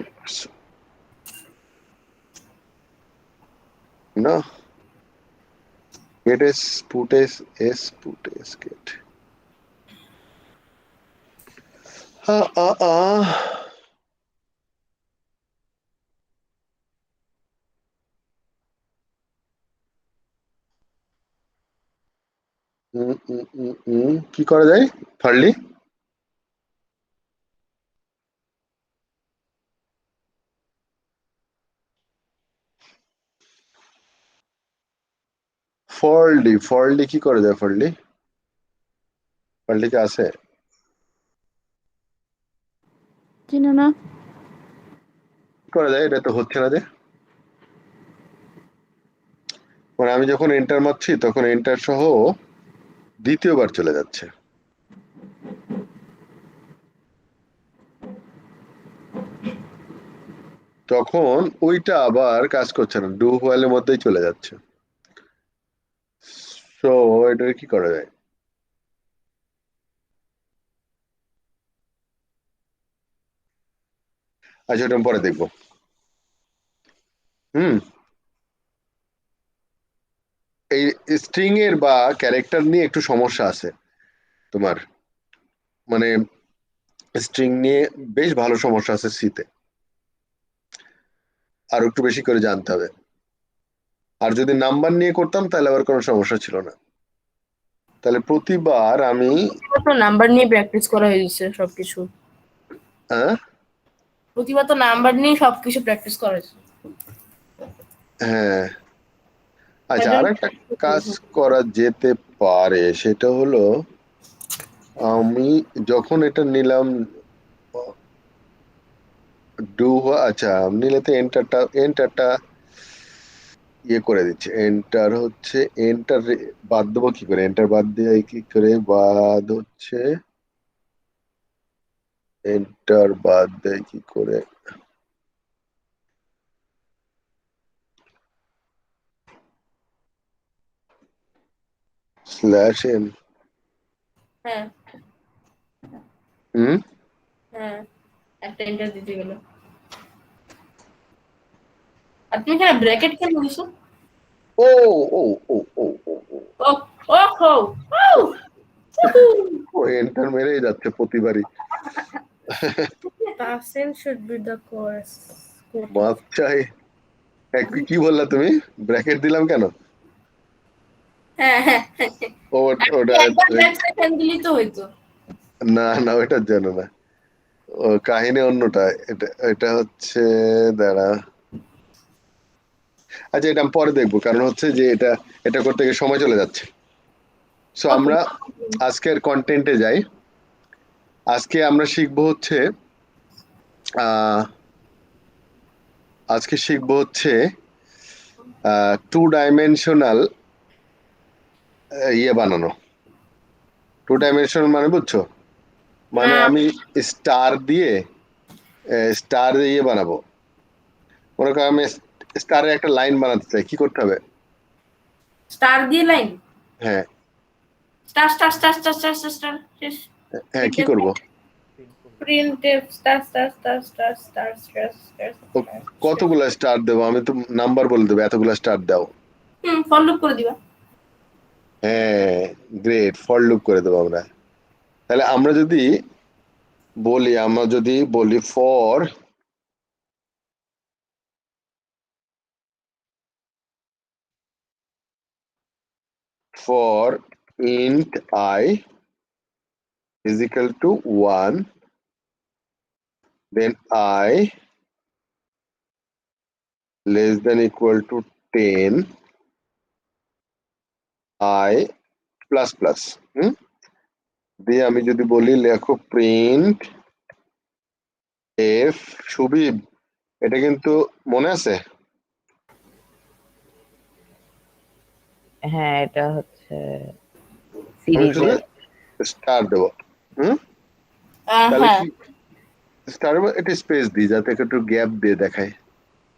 A: না, gets, put S, S put S get. হ্যাঁ কি করা যায় ফার্লি? ফরলি কি করা যায়? ফরলি কি আছে?
B: চিনো না?
A: কি করা যায়? এটা তো হচ্ছে না যে, মানে আমি যখন এন্টার মারছি তখন এন্টার সহ দ্বিতীয়বার চলে যাচ্ছে, তখন ওইটা আবার কাজ করছে না, ডু হোয়াইলের মধ্যেই চলে যাচ্ছে। সো এটা কি করা যায়? আচ্ছা, ওটা আমি পরে দেখবো। হুম, এই স্ট্রিং এর বা ক্যারেক্টার নিয়ে একটু সমস্যা আছে তোমার, মানে স্ট্রিং নিয়ে বেশ ভালো সমস্যা আছে সিতে, আর একটু বেশি করে জানতে হবে। আর যদি নাম্বার নিয়ে করতাম তাহলে আবার কোনো সমস্যা ছিল না। তাহলে প্রতিবার আমি
E: নাম্বার নিয়ে প্র্যাকটিস করা হয়েছে সবকিছু।
A: হ্যাঁ
E: প্রতিবার তো নাম্বার নিয়ে সবকিছু প্র্যাকটিস করা হয়েছে।
A: হ্যাঁ, আচ্ছা,
E: একজন
A: আর একটা কাজ করা যেতে পারে, সেটা হলো আমি যখন এটা নিলাম ডু, আচ্ছা নিলে তো এন্টারটা ইয়ে করে দিচ্ছে, এন্টার হচ্ছে, এন্টার বাদ দেবো কি করে? এন্টার বাদ দিয়ে কি করে বাদ হচ্ছে, এন্টার বাদ দেয় কি করে? Slash M.
E: হ্যাঁ
A: হুম,
E: হ্যাঁ, একটা এন্টার দিতে গেল। আর তুমি এখানে ব্র্যাকেট কেন দিছো?
A: ও ও ও ও ও ও
E: ও ও হো
A: ও, এন্টার মেরেই যাচ্ছে প্রতিবারই।
E: percent should be the course.
A: মাপ চাই। কি বললা তুমি? ব্র্যাকেট দিলাম কেন?
E: হ্যাঁ হ্যাঁ,
A: ও, ওটা
E: একবার ব্যাক সাইড দিলেই তো হইতো।
A: না না, ওটার জন্য না, ও কাহিনী অন্যটা। এটা এটা হচ্ছে, দাঁড়া, আচ্ছা এটা আমি পরে দেখবো, কারণ হচ্ছে যে এটা এটা করতে গিয়ে সময় চলে যাচ্ছে। সো আমরা আজকের কন্টেন্টে যাই। আজকে আমরা শিখবো হচ্ছে আহ আজকে শিখবো হচ্ছে টু ডাইমেনশনাল ইয়ে বানানো। টু ডাইমেনশনাল মানে বুঝছো? মানে
E: না,
A: আমি স্টার দিয়ে ইয়ে বানাবো। মনে করো আমি স্টারের একটা লাইন বানাতে চাই, কি করতে হবে?
E: স্টার দিয়ে লাইন,
A: হ্যাঁ
E: star star star star star star star শেষ।
A: হ্যাঁ, কি করব?
E: Print star star star star star star star.
A: ও, কতগুলা স্টার দেবো? আমি তো নাম্বার বলে দেবো, এতগুলা স্টার দাও।
E: ফর লুপ করে দিবা।
A: হ্যাঁ, গ্রেট, ফর লুপ করে দেবো আমরা। তাহলে আমরা যদি বলি for for int I is equal to 1, then I less than equal to 10, I plus plus দিয়ে আমি যদি বলি লেখো প্রিন্ট এফ সুবিব, এটা কিন্তু মনে আছে?
C: হ্যাঁ, এটা হচ্ছে
A: আমি শুধু
C: সিরিজের।
A: স্টার দেবো। তাহলে
E: হ্যাঁ,
A: কি স্টার এটা স্পেস দিই যাতে একটু গ্যাপ দিয়ে দেখায়।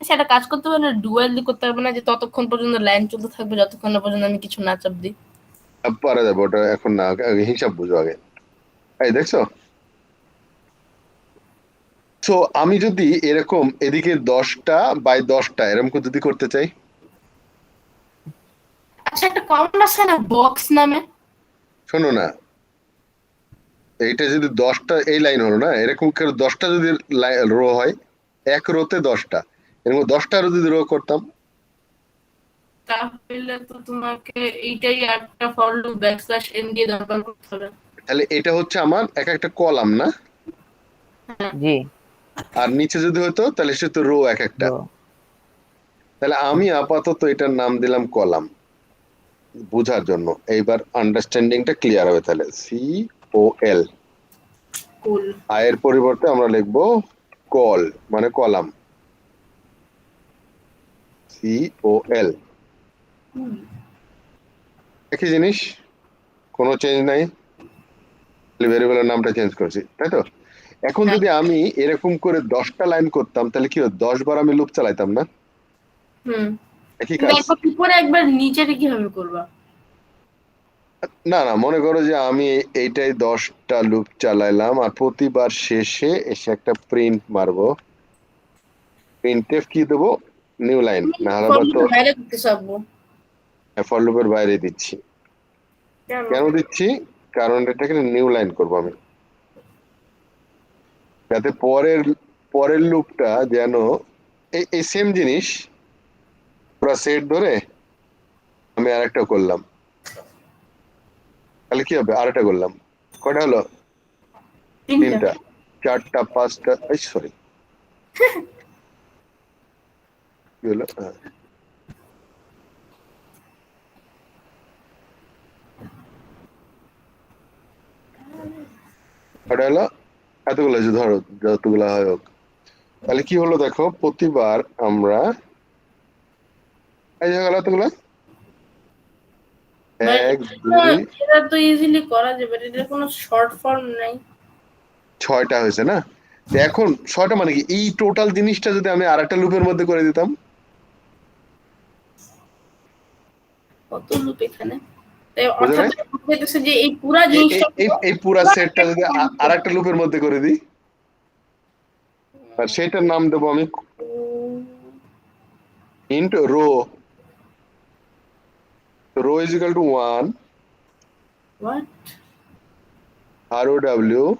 E: সেটা কাজ করতে পারবে না, ডুয়ালি করতে পারবে না যে ততক্ষণ পর্যন্ত লাইন চলতে থাকবে যতক্ষণ না পর্যন্ত আমি কিছু না চাপ দিই।
A: পরে যাবো, ওটা এখন না, আগে হিসাব বুঝো আগে। এই দেখছো, তো আমি যদি এরকম এদিকে 10টা বাই 10টা এরকম যদি করতে চাই,
E: আচ্ছা, একটা কমন আছে না বক্স নামে?
A: শোনো না, এইটা যদি 10টা এই লাইন হলো না, এরকম করে 10টা যদি রো হয়, এক রোতে 10টা, এরকম 10টা রো যদি রো করতাম,
E: তাহলে তো তোমাকে এইটাই একটা ফর লুপ ব্যাকস্ল্যাশ এন দিয়ে দরকার করতে হবে।
A: তাহলে এটা হচ্ছে আমার এক একটা কলাম না,
C: জি।
A: আর নিচে যদি হতো তাহলে সে তো রো এক একটা।
C: তো
A: তাহলে আমি আপাতত এটার নাম দিলাম কলাম বোঝার জন্য, এইবার আন্ডারস্ট্যান্ডিংটা ক্লিয়ার হবে। তাহলে সি ও এল,
E: কুল।
A: আয়ের পরিবর্তে আমরা লিখবো কল, মানে কলাম, সি ও এল, একই জিনিস, কোনো চেঞ্জ নাই, ভেরিয়েবলের নামটা চেঞ্জ করছি, তাই তো? এখন যদি আমি এরকম করে 10টা লাইন করতাম তাহলে কি হতো, 10 বার আমি লুপ চালাইতাম না? একই কাজ।
E: একবার উপরে একবার নিচে কিভাবে করবা?
A: না না, মনে করো যে আমি এইটাই 10টা লুপ চালাইলাম, আর প্রতিবার শেষে এসে একটা প্রিন্ট মারবো, প্রিন্টএফ কি দেবো, নিউ লাইন, না হলে তো
E: বাইরে করতে চাবো।
A: ফর লুপের বাইরে দিচ্ছি। কেন দিচ্ছি? কারণ এটাকে নিউ লাইন করবো আমি, যাতে পরের লুপটা যেন এই সেম জিনিস পুরো সেট ধরে আমি আরেকটা করলাম, তাহলে কি হবে, আরেকটা করলাম, কয়টা হলো? 3টা, 4টা, 5টা, এই সরি কি হলো, কয়টা হলো, এতগুলো যে ধরো যতগুলা হয় হোক। তাহলে কি হলো দেখো, প্রতিবার আমরা এই জায়গা এতগুলা, এক দুই
E: এটা তো ইজিলি করা যাবে, এটা কোনো শর্ট ফর্ম নাই।
A: 6টা হয়েছে না? তো এখন 6টা মানে কি, এই টোটাল জিনিসটা যদি আমি আরেকটা লুপের মধ্যে করে দিতাম,
E: কত লুপ এখানে? অর্থাৎ বুঝাইতেছে যে এই পুরো জিনিসটা
A: এই পুরা সেটটা যদি আরেকটা লুপের মধ্যে করে দিই, আর সেটার নাম দেবো আমি int row, row is equal to 1,
E: what?
A: row,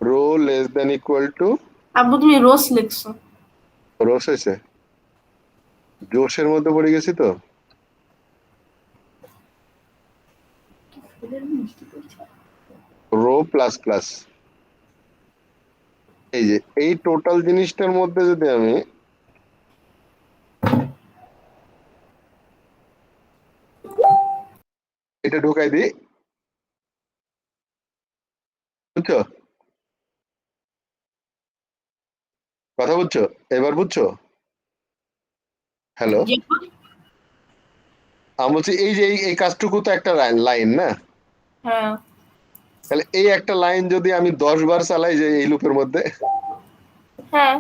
A: row less than equal to
E: আব্বু তুমি রোজ লিখছো।
A: রোস হয়েছে, জোশের মধ্যে পড়ে গেছি তো। রো প্লাস প্লাস, এই যে এই টোটাল জিনিসটার মধ্যে যদি আমি এটা ঢুকাই দিই, বুঝছো কথা, বুঝছো এবার, বুঝছো? হ্যালো, আমি বলছি এই যে এই কাজটুকু তো একটা লাইন না,
E: হ্যাঁ,
A: তাহলে এই একটা লাইন যদি আমি 10 বার চালাই যে এই লুপের মধ্যে,
E: হ্যাঁ,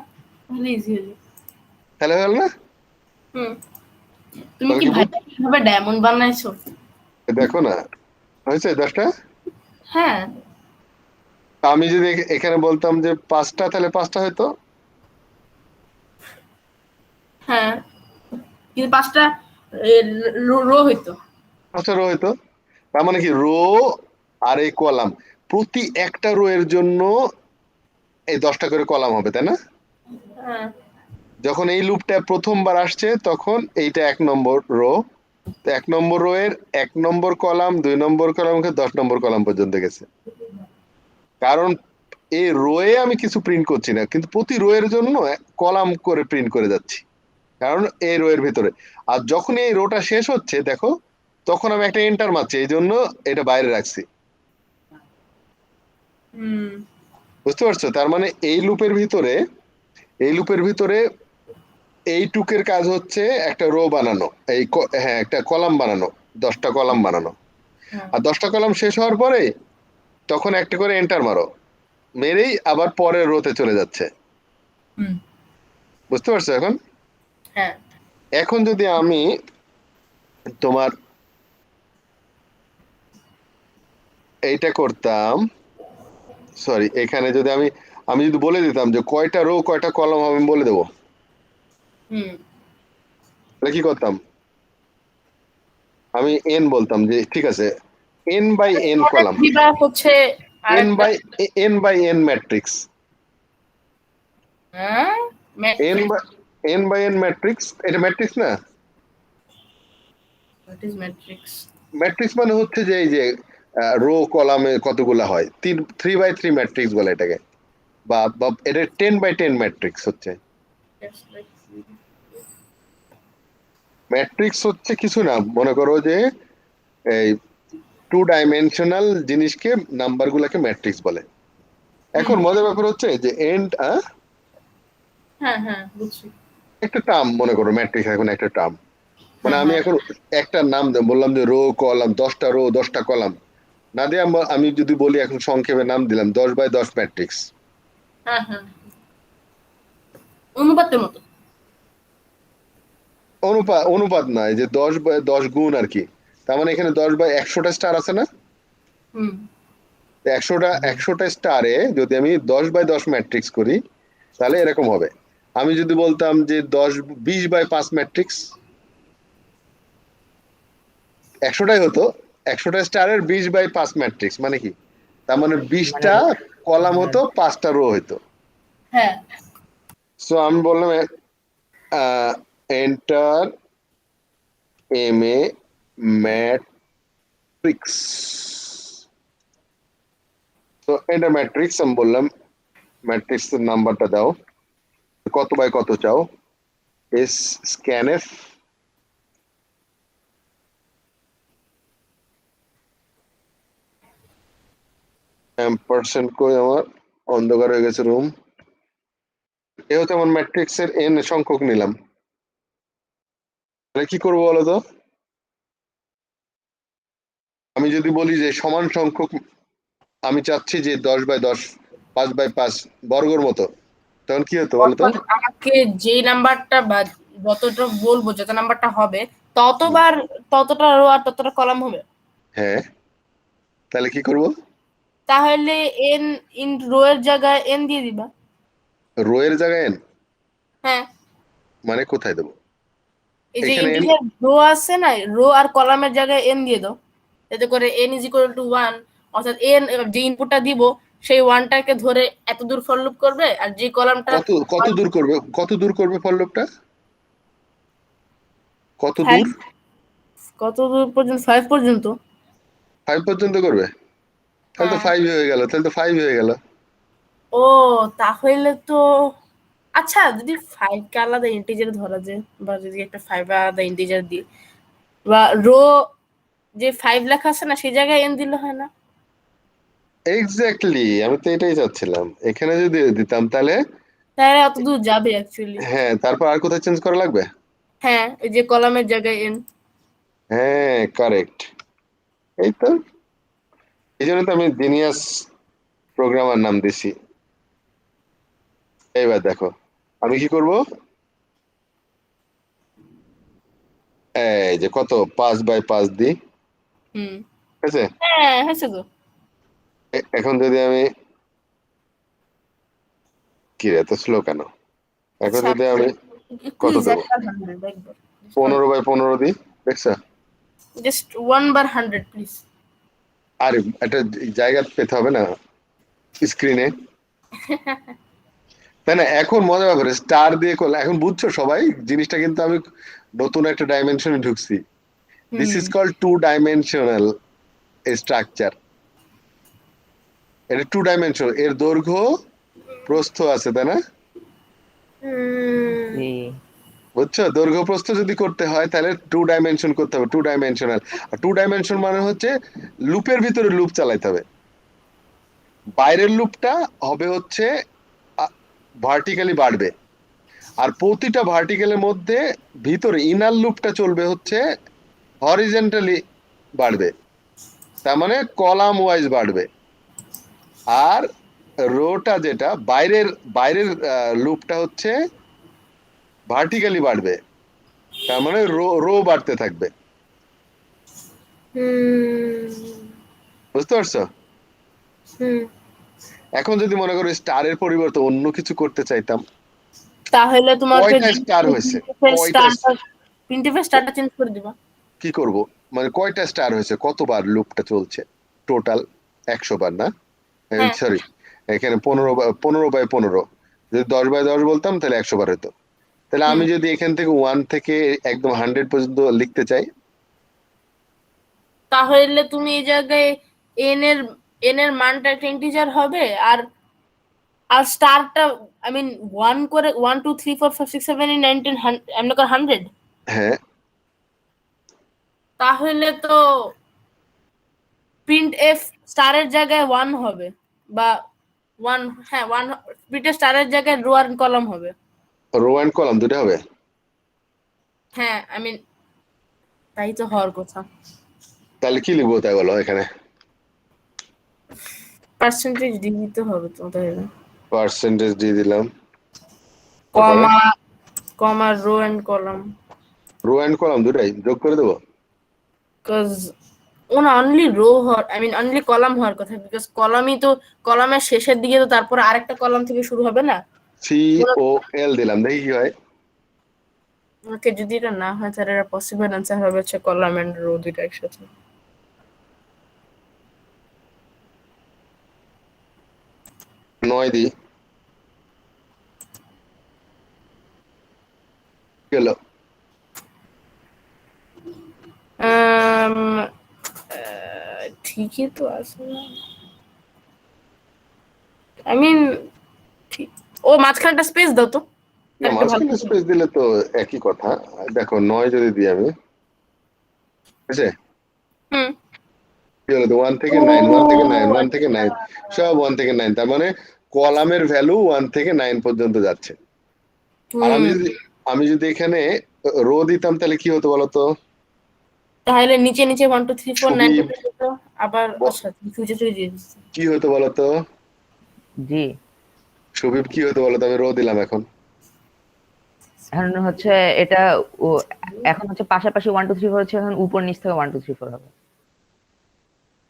E: তাহলে ইজি হলো।
A: তাহলে হলো না?
E: তুমি কি ভাই কিভাবে ডায়মন্ড বানাইছো?
A: দেখো না, হয়েছে 10টা।
E: হ্যাঁ,
A: আমি যদি এখানে বলতাম যে 5টা, তাহলে 5টা হয়তো।
E: হ্যাঁ, কিন্তু 5টা রো হইতো।
A: 5টা রো হইতো, তার মানে কি রো আর এই কলাম, প্রতি একটা রো এর জন্য এই 10টা করে কলাম হবে, তাই না?
E: হ্যাঁ,
A: যখন এই লুপটা প্রথমবার আসছে তখন এইটা 1 নম্বর রো, তো 1 নম্বর রো এর 1 নম্বর কলাম 2 নম্বর কলাম 10 নম্বর কলাম পর্যন্ত গেছে, কারণ এই রো এ আমি কিছু প্রিন্ট করছি না, কিন্তু প্রতি রো এর জন্য কলাম করে প্রিন্ট করে যাচ্ছি, কারণ এই রো এর ভিতরে। আর যখন এই রোটা শেষ হচ্ছে দেখো, তখন আমি একটা এন্টার মারছি, এই জন্য এটা বাইরে রাখছি।
E: হুম
A: বুঝতে পারছো? তার মানে এই লুপের ভিতরে এই টুকের কাজ হচ্ছে একটা রো বানানো, হ্যাঁ একটা কলাম বানানো, 10টা কলাম বানানো।
E: হ্যাঁ।
A: আর 10টা কলাম শেষ হওয়ার পরে তখন একটা করে এন্টার মারো, মেরেই আবার পরের রোতে চলে যাচ্ছে।
E: হুম
A: বুঝতে পারছো? এখন
E: হ্যাঁ
A: এখন যদি আমি তোমার এইটা করতাম, সরি, এখানে যদি আমি যদি বলে দিতাম যে কয়টা রো কয়টা কলাম হবে, আমি বলে দেবো,
E: হুম
A: তাহলে কি করতাম? আমি এন বলতাম যে ঠিক আছে, এন বাই এন কলাম,
E: দিবা হচ্ছে
A: এন
E: আরেকটা
A: বাই এন ম্যাট্রিক্স,
E: হ্যাঁ
A: N
E: matrix.
A: By N matrix. এটা ম্যাট্রিক্স না?
E: What is matrix?
A: ম্যাট্রিক্স মানে হচ্ছে যে এই যে রো কলামে কতগুলা হয়, 3 by 3 ম্যাট্রিক্স বলে এটাকে, বা এটা 10 by 10 ম্যাট্রিক্স হচ্ছে। ম্যাট্রিক্স হচ্ছে কিছু না, মনে করো যে এই 2 ডাইমেনশনাল জিনিসকে, নাম্বার গুলাকে ম্যাট্রিক্স বলে। এখন মজার ব্যাপার হচ্ছে যে
E: হ্যাঁ হ্যাঁ বুঝছি।
A: একটা টার্ম, মনে করো ম্যাট্রিক্স এখন একটা টার্ম, মানে
E: হ্যাঁ
A: আমি
E: হ্যাঁ
A: এখন একটা নাম বললাম যে রো কলাম, 10টা রো 10টা কলাম না দিয়ে আমি যদি বলি এখন সংক্ষেপে নাম দিলাম 10 by 10 ম্যাট্রিক্স।
E: হ্যাঁ হ্যাঁ অনুপাতের মতো।
A: অনুপাত না, এই যে 10 by 10 গুণ আর কি। তার মানে এখানে 10 by 100টা স্টার আছে না,
E: হুম
A: 100টা স্টারে যদি আমি 10 by 10 ম্যাট্রিক্স করি, তাহলে এরকম হবে। আমি যদি বলতাম যে 20 by 5 ম্যাট্রিক্স, 100টাই হতো, 100টা স্টারের 20 by 5 ম্যাট্রিক্স মানে কি, তার মানে 20টা কলাম হতো, 5টা রো হতো।
E: হ্যাঁ
A: সো আমি বললাম এন্টার এম এ ম্যাট্রিক্স। তো এন্টার ম্যাট্রিক্স আমি বললাম, ম্যাট্রিক্স এর নাম্বারটা দাও, কত বাই কত চাও, এস স্ক্যানএফ % করে আমার অন্ধকার হয়ে গেছে রুম। এ হচ্ছে আমার ম্যাট্রিক্স এর এন সংখ্যক নিলাম। তাহলে কি করবো বলো তো? আমি যদি বলি যে সমান সংখ্যক, আমি চাচ্ছি যে 10 by 10 5 by 5 বর্গর মতো, তখন কি হতো বলো তো?
E: অর্থাৎ আমাকে যেই নাম্বারটা বা যতটা বলবো, যত নাম্বারটা হবে ততবার ততটা রো আর ততটা কলাম হবে।
A: হ্যাঁ, তাহলে কি করব?
E: তাহলে এন ইন রো এর জায়গায় এন দিয়ে দিবা।
A: রো এর জায়গায় এন
E: হ্যাঁ
A: মানে কোথায় দেবো?
E: এই যে
A: এখানে এন,
E: ইন্টিজার রো আছে না, রো আর কলামের জায়গায় এন দিয়ে দাও, এতে করে n ইজ ইকুয়াল টু 1। অর্থাৎ এন যে ইনপুটটা দিব সেই ওয়ানটাকে ধরে এত দূর ফর লুপ করবে, আর যে কলামটা
A: কত দূর করবে ফর লুপটা? কত দূর?
E: 5 কত দূর পর্যন্ত 5 পর্যন্ত।
A: 5 পর্যন্ত করবে? তাহলে তো
E: হ্যাঁ
A: 5 হয়ে গেল, তাহলে তো 5 হয়ে গেল।
E: ও তাহলে তো আচ্ছা, যদি 5 কে আলাদা ইন্টিজার ধরা যায়, বা যদি একটা 5 আলাদা ইন্টিজার দিই, বা রো যে 5 লেখা আছে না সেই জায়গায় n দিলে হয় না?
A: এক্স্যাক্টলি, আমি তো এটাই চাচ্ছিলাম, এখানে যদি দিতাম তাহলে।
E: তাহলে অত দূর যাবে অ্যাকচুয়ালি।
A: হ্যাঁ, তারপর আর কোথায় চেঞ্জ করা লাগবে?
E: হ্যাঁ এই যে কলামের জায়গায় n।
A: হ্যাঁ কারেক্ট, এই তো, এই জন্য তো আমি জিনিয়াস প্রোগ্রামার নাম দিছি। এইবার দেখো আমি কি করব, এই যে কত 5 by 5 দিই,
E: হুম
A: ঠিক আছে?
E: হ্যাঁ হয়েছে তো।
A: এখন যদি আমি, কি রে এত স্লো কেন, এখন
E: আচ্ছা
A: যদি আমি কত
E: প্লিজ
A: দেবো, 15 by 15 দিই, দেখছো?
E: Just 1/100 please.
A: আরে একটা জায়গা পেতে হবে না স্ক্রিনে, তাই না? এখন মজার ব্যাপারে স্টার দিয়ে করলে, এখন বুঝছো সবাই জিনিসটা, কিন্তু আমি নতুন একটা ডাইমেনশনে ঢুকছি। This is called 2 dimensional structure. এটা 2 ডাইমেনশন, এর দৈর্ঘ্য প্রস্থ আছে, তাই না?
C: জি
A: বুঝছো, দৈর্ঘ্য প্রস্থ যদি করতে হয় তাহলে 2 ডাইমেনশন করতে হবে, 2 ডাইমেনশনাল। আর 2 ডাইমেনশন মানে হচ্ছে লুপের ভিতরে লুপ চালাইতে হবে। বাইরের লুপটা হবে হচ্ছে ভার্টিক্যালি বাড়বে, আর প্রতিটা ভার্টিক্যালের মধ্যে ভিতরে ইনার লুপটা চলবে হচ্ছে হরিজেন্টালি বাড়বে, তার মানে কলাম ওয়াইজ বাড়বে। আর রোটা যেটা বাইরের বাইরের লুপটা হচ্ছে ভার্টিক্যালি বাড়বে, তার মানে রো রো বাড়তে থাকবে। বুঝতে পারছো? এখন যদি মনে করো স্টারের পরিবর্তে অন্য কিছু করতে চাইতাম,
E: তাহলে তোমাকে
A: কয়টা স্টার হয়েছে, কয়টা
E: প্রিন্টিফের স্টারটা চেঞ্জ করে দিবা।
A: কি করব, মানে কয়টা স্টার হয়েছে, কতবার লুপটা চলছে টোটাল? 100 বার না,
E: হ্যাঁ।
A: সরি, এখানে 15 বাই 15, যদি 10 বাই 10 বলতাম তাহলে 100 বার হতো। তাহলে আমি যদি এখান থেকে 1 থেকে একদম 100 পর্যন্ত লিখতে চাই,
E: তাহলে তুমি এই জায়গায় এন এর মানটা একটা ইন্টিজার হবে, আর স্টারটা আই মিন 1 করে 1 2 3 4 5 6 7 8 9 10 এমন করে 100।
A: হ্যাঁ
E: তাহলে তো প্রিন্ট এফ স্টারের জায়গায় 1 হবে, বা 1, হ্যাঁ 1 প্রিন্ট স্টারের জায়গায় রো আর কলাম হবে।
A: রো অ্যান্ড কলাম দুটো হবে।
E: হ্যাঁ আই মিন তাই তো হওয়ার কথা।
A: তাহলে কি লিখবো তাই বলো, এখানে
E: পার্সেন্টেজ ডি দিতে হবে তো, তাহলে
A: পার্সেন্টেজ দিয়ে দিলাম,
E: comma comma row and column,
A: row and column দুটাই যোগ করে দেবো।
E: বিকজ ওনা অনলি রো হওয়ার আই মিন অনলি কলাম হওয়ার কথা, বিকজ কলামই তো কলামের শেষের দিকে, তো তারপর আরেকটা কলাম থেকে শুরু হবে না।
A: COL দিলাম, দেখি কি হয়।
E: ওকে, যদি এটা না হয় তাহলে এটা পসিবল অ্যান্সার হবে হচ্ছে কলাম এন্ড রো দুইটা একসাথে।
A: 9 দিই, গেল।
E: ঠিকই তো আছে, আই মিন ও মাঝখানটা স্পেস দাও তো।
A: না, মাঝখানে স্পেস দিলে তো একই কথা। দেখো 9 যদি দিই আমি, ঠিক আছে,
E: হুম
A: কি হলো, 1 থেকে 9, 1 থেকে 9, 1 থেকে 9, সব 1 থেকে 9, তার মানে কলামের ভ্যালু 1 থেকে 9 পর্যন্ত যাচ্ছে। আর আমি যদি এখানে রো দিতাম তাহলে কি হতো বলতো?
E: তাহলে নিচে নিচে 1 2 3 4 9
A: সুবীর,
E: যেত, আবার আচ্ছা ফিউচার থেকে দিয়ে দিচ্ছি।
A: কি হতো বলতো?
C: জি
A: সুবীর, কি হতো বলতো আমি রো দিলাম এখন?
C: এখন হচ্ছে এটা এখন হচ্ছে পাশাপাশি 1 2 3 4 হচ্ছে, এখন উপর নিচ থেকে 1 2 3 4 হবে।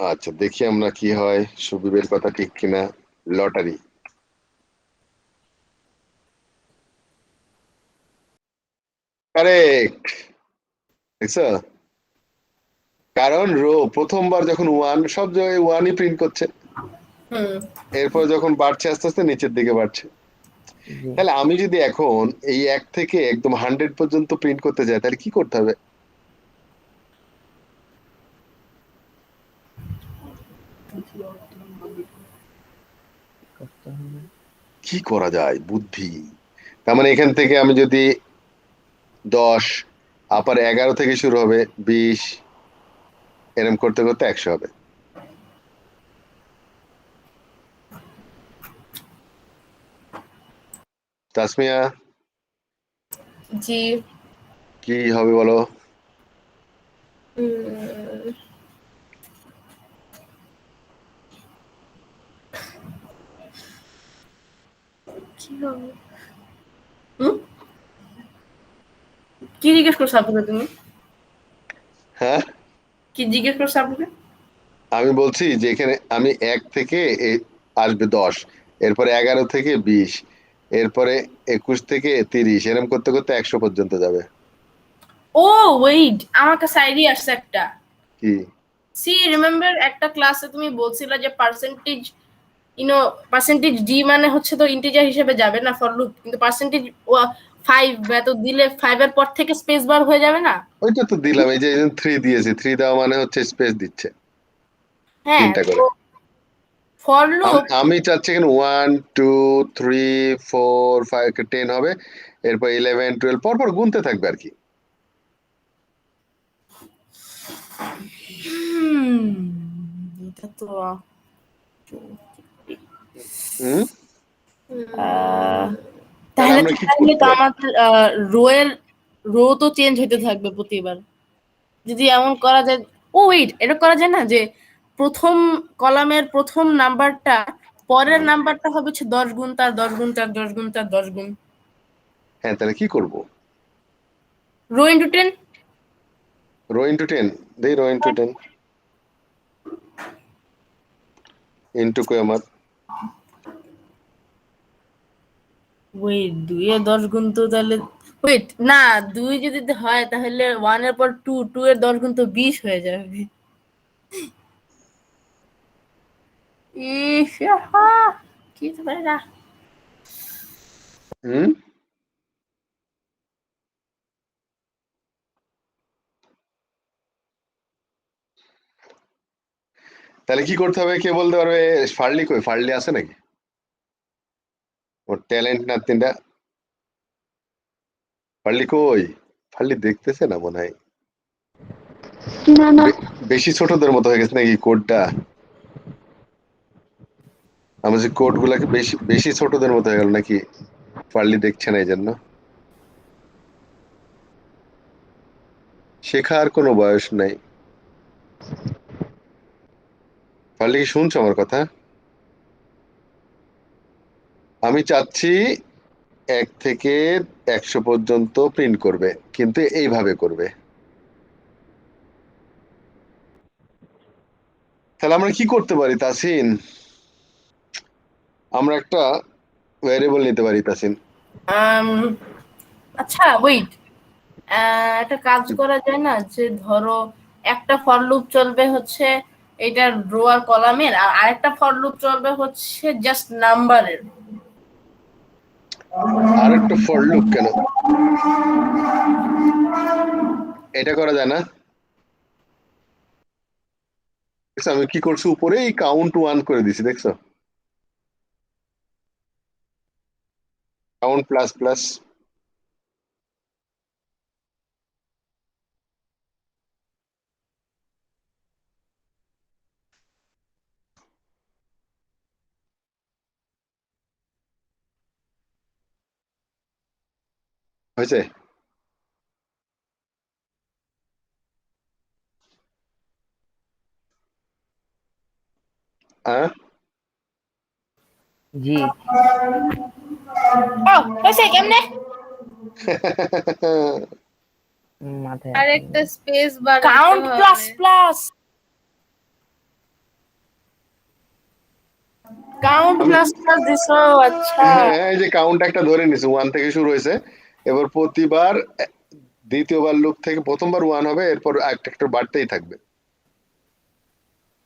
A: আচ্ছা, দেখি আমরা কি হয়, সুবীরের কথা ঠিক কিনা। লটারি, কারেক্ট, দেখছো? কারণ রো প্রথমবার যখন 1, সব জায়গায় 1ই প্রিন্ট করছে, এরপর যখন বাড়ছে আস্তে আস্তে নিচের দিকে বাড়ছে।
C: জি
A: তাহলে আমি যদি এখন এই 1 থেকে একদম 100 পর্যন্ত প্রিন্ট করতে যাই তাহলে কি করতে হবে? কি করা যায় বুদ্ধি? তার মানে এখান থেকে আমি যদি 10, আবার 11 থেকে শুরু হবে, 20, এরকম করতে করতে 100 হবে। তাসমিয়া,
E: জি
A: কি হবে বলো?
E: কি হবে? কি জিজ্ঞেস করছো আপুকে তুমি?
A: হ্যাঁ,
E: কি জিজ্ঞেস করছো আপুকে?
A: আমি বলছি যে এখানে আমি 1 থেকে আসবে 10, এরপরে 11 থেকে 20, এরপরে 21 থেকে 30, এরকম করতে করতে 100 পর্যন্ত যাবে।
E: ও ওয়েট, আমার কাছে আইডিয়া আসছে একটা।
A: কি?
E: সি রিমেম্বার একটা ক্লাসে তুমি বলছিলে যে পার্সেন্টেজ পার্সেন্টেজ ডি মানে হচ্ছে তো ইন্টিজার হিসেবে যাবে না ফর লুপ, কিন্তু পার্সেন্টেজ 5 এত দিলে 5 এর পর থেকে স্পেস বার হয়ে যাবে না?
A: ওইটা তো দিলাম, এই যে 3 দিয়েছি, 3 দেওয়া মানে হচ্ছে স্পেস দিচ্ছে
E: হ্যাঁ,
A: তিনটা করে।
E: তো ফর লুপ
A: আমি চাচ্ছি এখানে 1 2 3 4 5 10 হবে, এরপর 11 12 পরপর গুনতে থাকবে আর কি।
E: এটা তো
A: হুম,
E: তাহলে
A: আমরা
E: তো
A: কি
E: তাহলে
A: করতে
E: তো
A: পারি?
E: আমাদের রো তো চেঞ্জ হতে থাকবে প্রতিবার। যদি এমন করা যায়, ও ওয়েট, এটা করা যায় না যে প্রথম কলামের প্রথম নাম্বারটা পরের নাম্বারটা হবে হচ্ছে 10 গুণ তার 10 গুণ তার 10 গুণ তার 10 গুণ,
A: হ্যাঁ, তাহলে কি করব?
E: Rho into 10।
A: রো ইন্টু 10 দেই, রো ইন্টু 10 ইন্টু কই আমার
E: ওয়েট 2 এর 10 গুণ তো তাহলে ওয়েট না, 2 যদি হয় তাহলে 1 এর পর 2, 2 এর 10 গুণ তো 20 হয়ে যাবে। ইস, কি তো পারে না।
A: হুম, তাহলে কি করতে হবে কে বলতে পারবে? ফার্লি কই? ফার্লি আছে নাকি? ওর ট্যালেন্ট না তিনটা। ফার্লি কই? ফার্লি দেখতেছে না মনে হয়।
B: না না,
A: বেশি ছোটদের মতো হয়ে গেছে নাকি কোডটা? আমার যে কোড গুলাকে বেশি বেশি ছোটদের মতো হয়ে গেল নাকি? ফার্লি দেখছে না এই জন্য। শেখার কোনো বয়স নাই। ফার্লি কি শুনছো আমার কথা? আমি চাচ্ছি 1 থেকে 100 পর্যন্ত প্রিন্ট করবে, কিন্তু এইভাবে করবে। তাহলে আমরা কি করতে পারি তাসিন? আমরা একটা ভ্যারিয়েবল নিতে পারি তাসিন।
E: আম, আচ্ছা ওয়েট, একটা কাজ করা যায় না যে ধরো একটা ফর লুপ চলবে হচ্ছে এটার রো আর কলামের, আর আরেকটা ফর লুপ চলবে হচ্ছে জাস্ট নাম্বারের।
A: আর একটা ফর লুপ কেন? এটা করা যায় না? দেখছো আমি কি করছি, উপরে এই কাউন্ট 1 করে দিছি, দেখছো? কাউন্ট প্লাস প্লাস হয়েছে। হ্যাঁ,
C: জি।
E: ও হয়েছে কেমনে?
C: মাথায়
E: আর
C: আসেনি।
E: একটা space bar count plus plus, count
A: আমি
E: প্লাস প্লাস দিছো, আচ্ছা।
A: হ্যাঁ, এই যে কাউন্ট একটা ধরে নিছি, 1 থেকে শুরু হয়েছে। এবার প্রতিবার দ্বিতীয়বার লুপ থেকে প্রথমবার 1 হবে, এরপর একটা একটা বাড়তেই থাকবে,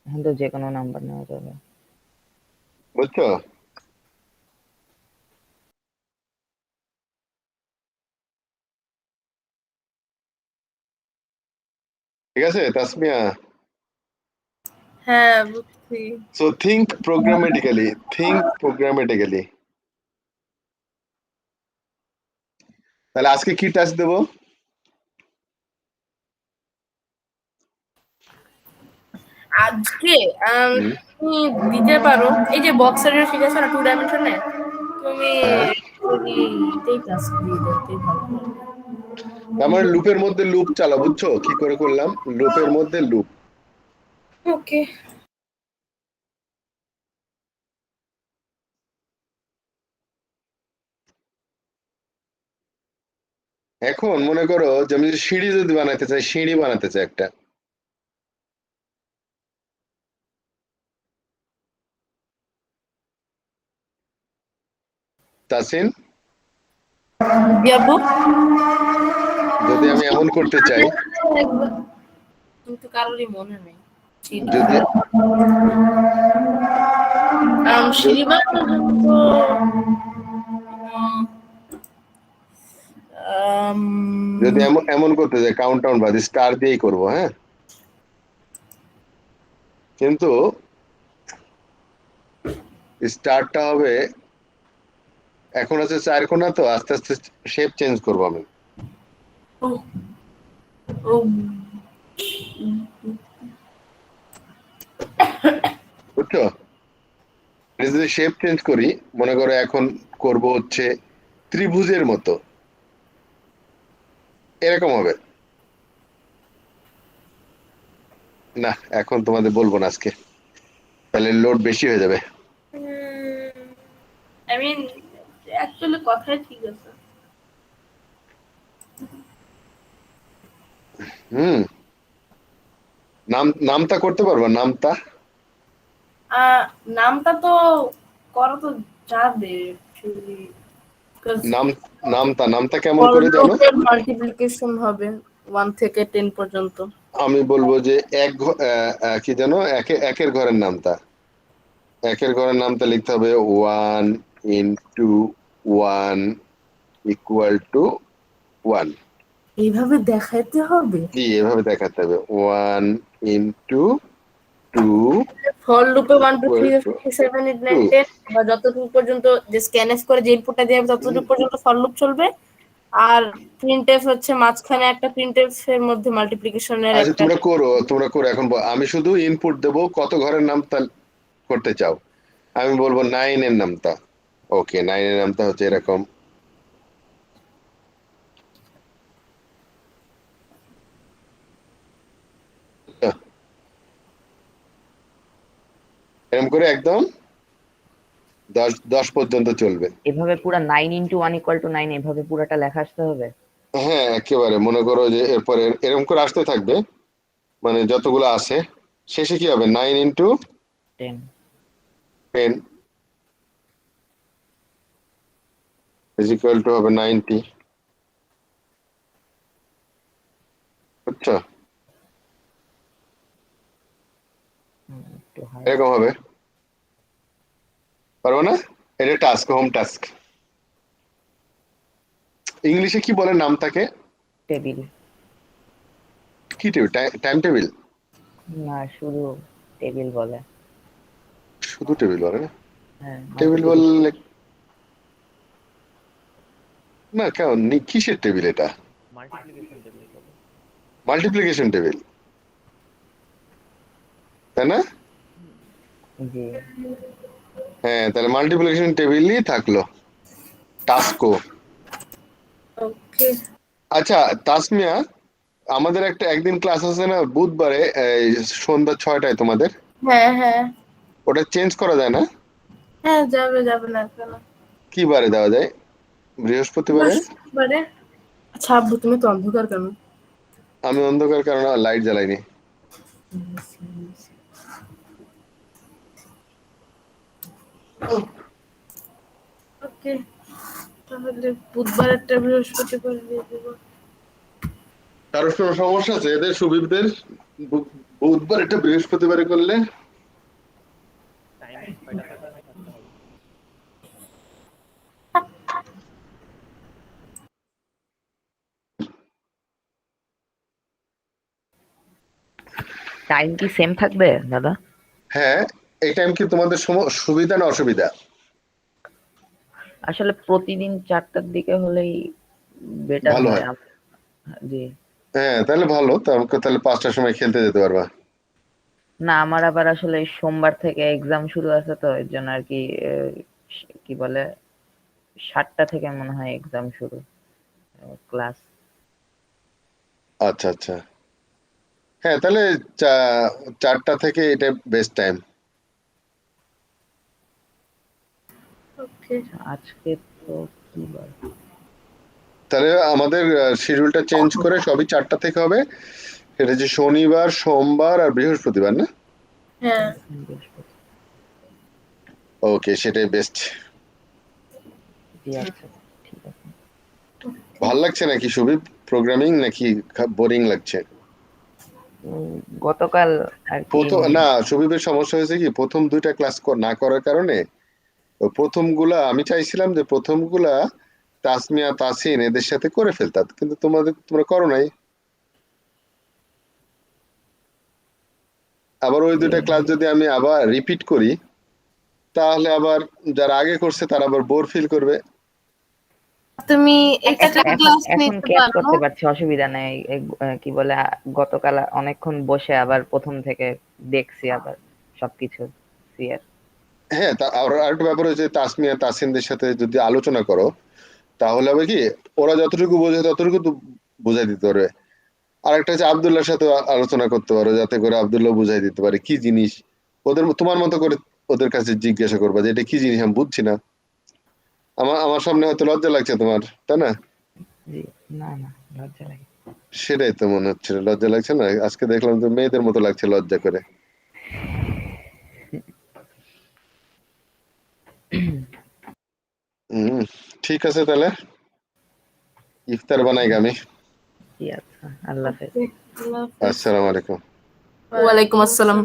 C: এখন তো যে কোনো নাম্বার নেওয়া যাবে।
A: বুঝছো? ঠিক আছে তাসমিয়া?
E: হ্যাঁ বুঝছি।
A: So think programmatically, think programmatically. তাহলে আজকে কি টাস্ক দেবো?
E: আজকে
A: হুম,
E: তুমি দিতে পারো এই যে বক্সের ঠিক আছে না 2 ডাইমেনশনে, তুমি
A: হ্যাঁ,
E: যদি এটাই টাস্ক দিয়ে দাও তাই ভালো হয়।
A: তার মানে লুপের মধ্যে লুপ চালা, বুঝছো কি করে করলাম? লুপের মধ্যে লুপ।
E: ওকে।
A: এখন মনে করো যে আমি যদি সিঁড়ি যদি বানাতে চাই, সিঁড়ি বানাতে চাই একটা, তাসিন,
E: যাবো
A: যদি আমি এমন করতে চাই,
E: একবার, কিন্তু কারোরই মনে নেই।
A: যদি
E: সিঁড়ি বানানোর জন্য তো
A: যদি এমন এমন করতে যাই কাউন্টডাউন বাদ স্টার দিয়েই করবো, হ্যাঁ, কিন্তু স্টারটা হবে এখন আছে 4 কোণা, তো আস্তে আস্তে শেপ চেঞ্জ করবো আমি,
E: ও ও
A: বুঝছো? এটা যদি শেপ চেঞ্জ করি, মনে করো এখন করব হচ্ছে ত্রিভুজের মতো, এরকম হবে না। এখন তোমাদের বলবো না আজকে, তাহলে লোড বেশি হয়ে যাবে।
E: আই মিন অ্যাকচুয়ালি কথাই ঠিক আছে।
A: হুম, নামটা করতে পারবা? নামটা
E: নামটা তো করা তো যাবে actually, because
A: নাম নামটা কেমন করে জানো?
E: মাল্টিপ্লিকেশন হবে 1 থেকে 10 পর্যন্ত।
A: আমি বলবো যে কি জানো, একের ঘরের নামটা, একের ঘরের নামটা লিখতে হবে 1 ইন্টু 1 ইকুয়াল টু 1।
E: এইভাবে দেখাইতে হবে।
A: জি, এভাবে দেখাতে হবে 1 ইন্টু 2
E: ফর লুপে 1 2
A: ইকুয়াল
E: 3
A: টু
E: 4 7 8 9
A: 2।
E: 10 বা যতটুকু পর্যন্ত যে স্ক্যানএস করে যে ইনপুটটা দেওয়া হবে ততটুকু পর্যন্ত ফর লুপ চলবে। আর প্রিন্টএফ হচ্ছে মাঝখানে একটা প্রিন্টএফ এর মধ্যে মাল্টিপ্লিকেশনের
A: আচ্ছা,
E: একটা।
A: তোমরা করো এখন। আমি শুধু ইনপুট দেব কত ঘরের নামটা করতে চাও। আমি বলবো 9 এর নামটা। ওকে, 9 এর নামটা হচ্ছে এরকম। এরকম করে একদম 10 পর্যন্ত চলবে।
C: এভাবে পুরো 9 ইন্টু 1 ইকুয়াল টু 9 এভাবে পুরোটা লেখা আসতে হবে।
A: হ্যাঁ, একেবারে মনে করো যে এরপরে এরকম করে আসতে থাকবে, মানে যতগুলো আসে শেষে কি হবে 9 ইন্টু
C: 10
A: 10 ইজ ইকুয়াল টু হবে 90। বুঝছো?
C: একটু হাই
A: এরকম হবে, পারবো না? এটা টাস্ক, হোম টাস্ক। ইংলিশে কি বলে নামটাকে?
C: টেবিল।
A: কি টেবিল? Time table?
C: না, শুধু টেবিল বলে।
A: শুধু টেবিল বলে না?
C: হ্যাঁ,
A: টেবিল বললে না, কেমন কিসের টেবিল এটা?
D: মাল্টিপ্লিকেশন টেবিল বলে।
A: মাল্টিপ্লিকেশন টেবিল, তাই না?
C: জি।
A: হ্যাঁ, তাহলে মাল্টিপ্লিকেশন টেবিলই থাকলো, টাস্কও।
E: ওকে।
A: আচ্ছা তাসমিয়া, আমাদের একদিন ক্লাস আছে না বুধবারে, এই সন্ধ্যা 6টায় তোমাদের?
E: হ্যাঁ হ্যাঁ
A: ওটা চেঞ্জ করা যায় না?
E: হ্যাঁ, যাবে যাবে না কেন?
A: কি বারে দেওয়া যায়? বৃহস্পতিবারে?
E: বৃহস্পতিবারে। আচ্ছা আব্বু, তুমি তো অন্ধকার কেন?
A: আমি অন্ধকার কারণে লাইট জ্বালাইনি।
E: ওকে, তাহলে বুধবারেরটা বৃহস্পতিবার দিয়ে দেবো।
A: কারোর কোনো সমস্যা আছে এদের সুবিধদের? বুধবার এটা বৃহস্পতিবারে করলে
D: টাইমিং কয়টা থাকতে হবে?
C: টাইম কি সেম থাকবে দাদা?
A: হ্যাঁ, এই টাইম কি তোমাদের সুবিধা না অসুবিধা?
C: আসলে প্রতিদিন 4টার দিকে হলেই বেটার
A: ভালো
C: হয়।
A: হয়।
C: জি।
A: হ্যাঁ, তাহলে ভালো, তাহলে 5টার সময় খেলতে যেতে পারবা।
C: না, আমার আবার আসলে সোমবার থেকে এক্সাম শুরু আছে, তো এর জন্য আর কি কি বলে 7টা থেকে মনে হয় এক্সাম শুরু, ক্লাস।
A: আচ্ছা আচ্ছা, হ্যাঁ তাহলে 4টা থেকে এটা বেস্ট টাইম।
E: ওকে।
C: আজকে তো কি বার?
A: তাহলে আমাদের শিডিউলটা চেঞ্জ করে সবই 4টা থেকে হবে। এটা যে শনিবার, সোমবার আর বৃহস্পতিবার না?
E: হ্যাঁ।
A: ওকে, সেটাই বেস্ট।
C: জি, আচ্ছা, ঠিক আছে।
A: ভাল লাগছে নাকি সুবীর প্রোগ্রামিং, নাকি বোরিং লাগছে?
C: গতকাল আর কি
A: না, সুবীরের সমস্যা হয়েছে কি, প্রথম 2টা ক্লাস না করার কারণে প্রথমগুলা আমি চাইছিলাম যে প্রথমগুলা তাসমিয়া তাসিন এদের সাথে করে ফেলতা, কিন্তু তোমরা করো নাই। আবার ওই দুইটা ক্লাস যদি আমি আবার রিপিট করি, তাহলে আবার যারা আগে করছে তারা আবার বোর ফিল করবে।
E: তুমি এক্সট্রা ক্লাস
C: এখন
E: নিতে
C: ক্যাচ
E: পারো।
C: করতে পারছি, অসুবিধা নেই। কি বলে গতকাল অনেকক্ষণ বসে আবার প্রথম থেকে দেখছি আবার সবকিছু সিয়ার।
A: হ্যাঁ, আর আরেকটা ব্যাপার হচ্ছে তাসমিয়া তাসিনদের সাথে যদি আলোচনা করো, তাহলে হবে কি ওরা যতটুকু বোঝে ততটুকু তো বুঝাই দিতে পারবে। আরেকটা হচ্ছে আব্দুল্লাহর সাথে আলোচনা করতে পারো, যাতে করে আব্দুল্লাহ বুঝাই দিতে পারে কি জিনিস। তোমার মতো করে ওদের কাছে জিজ্ঞাসা করবা যে এটা কি জিনিস, আমি বুঝছি না। আমার সামনে হয়তো লজ্জা লাগছে তোমার, তাই না?
C: জি, না লজ্জা লাগে।
A: সেটাই তো মনে হচ্ছে, লজ্জা লাগছে না? আজকে দেখলাম তো মেয়েদের মতো লাগছে লজ্জা করে। ঠিক আছে, তাহলে ইফতার বানাই আমি।
C: জি আচ্ছা, আল্লাহ হাফেজ।
E: আল্লাহ হাফেজ।
A: আসসালামু আলাইকুম।
E: ওয়ালাইকুম আসসালাম।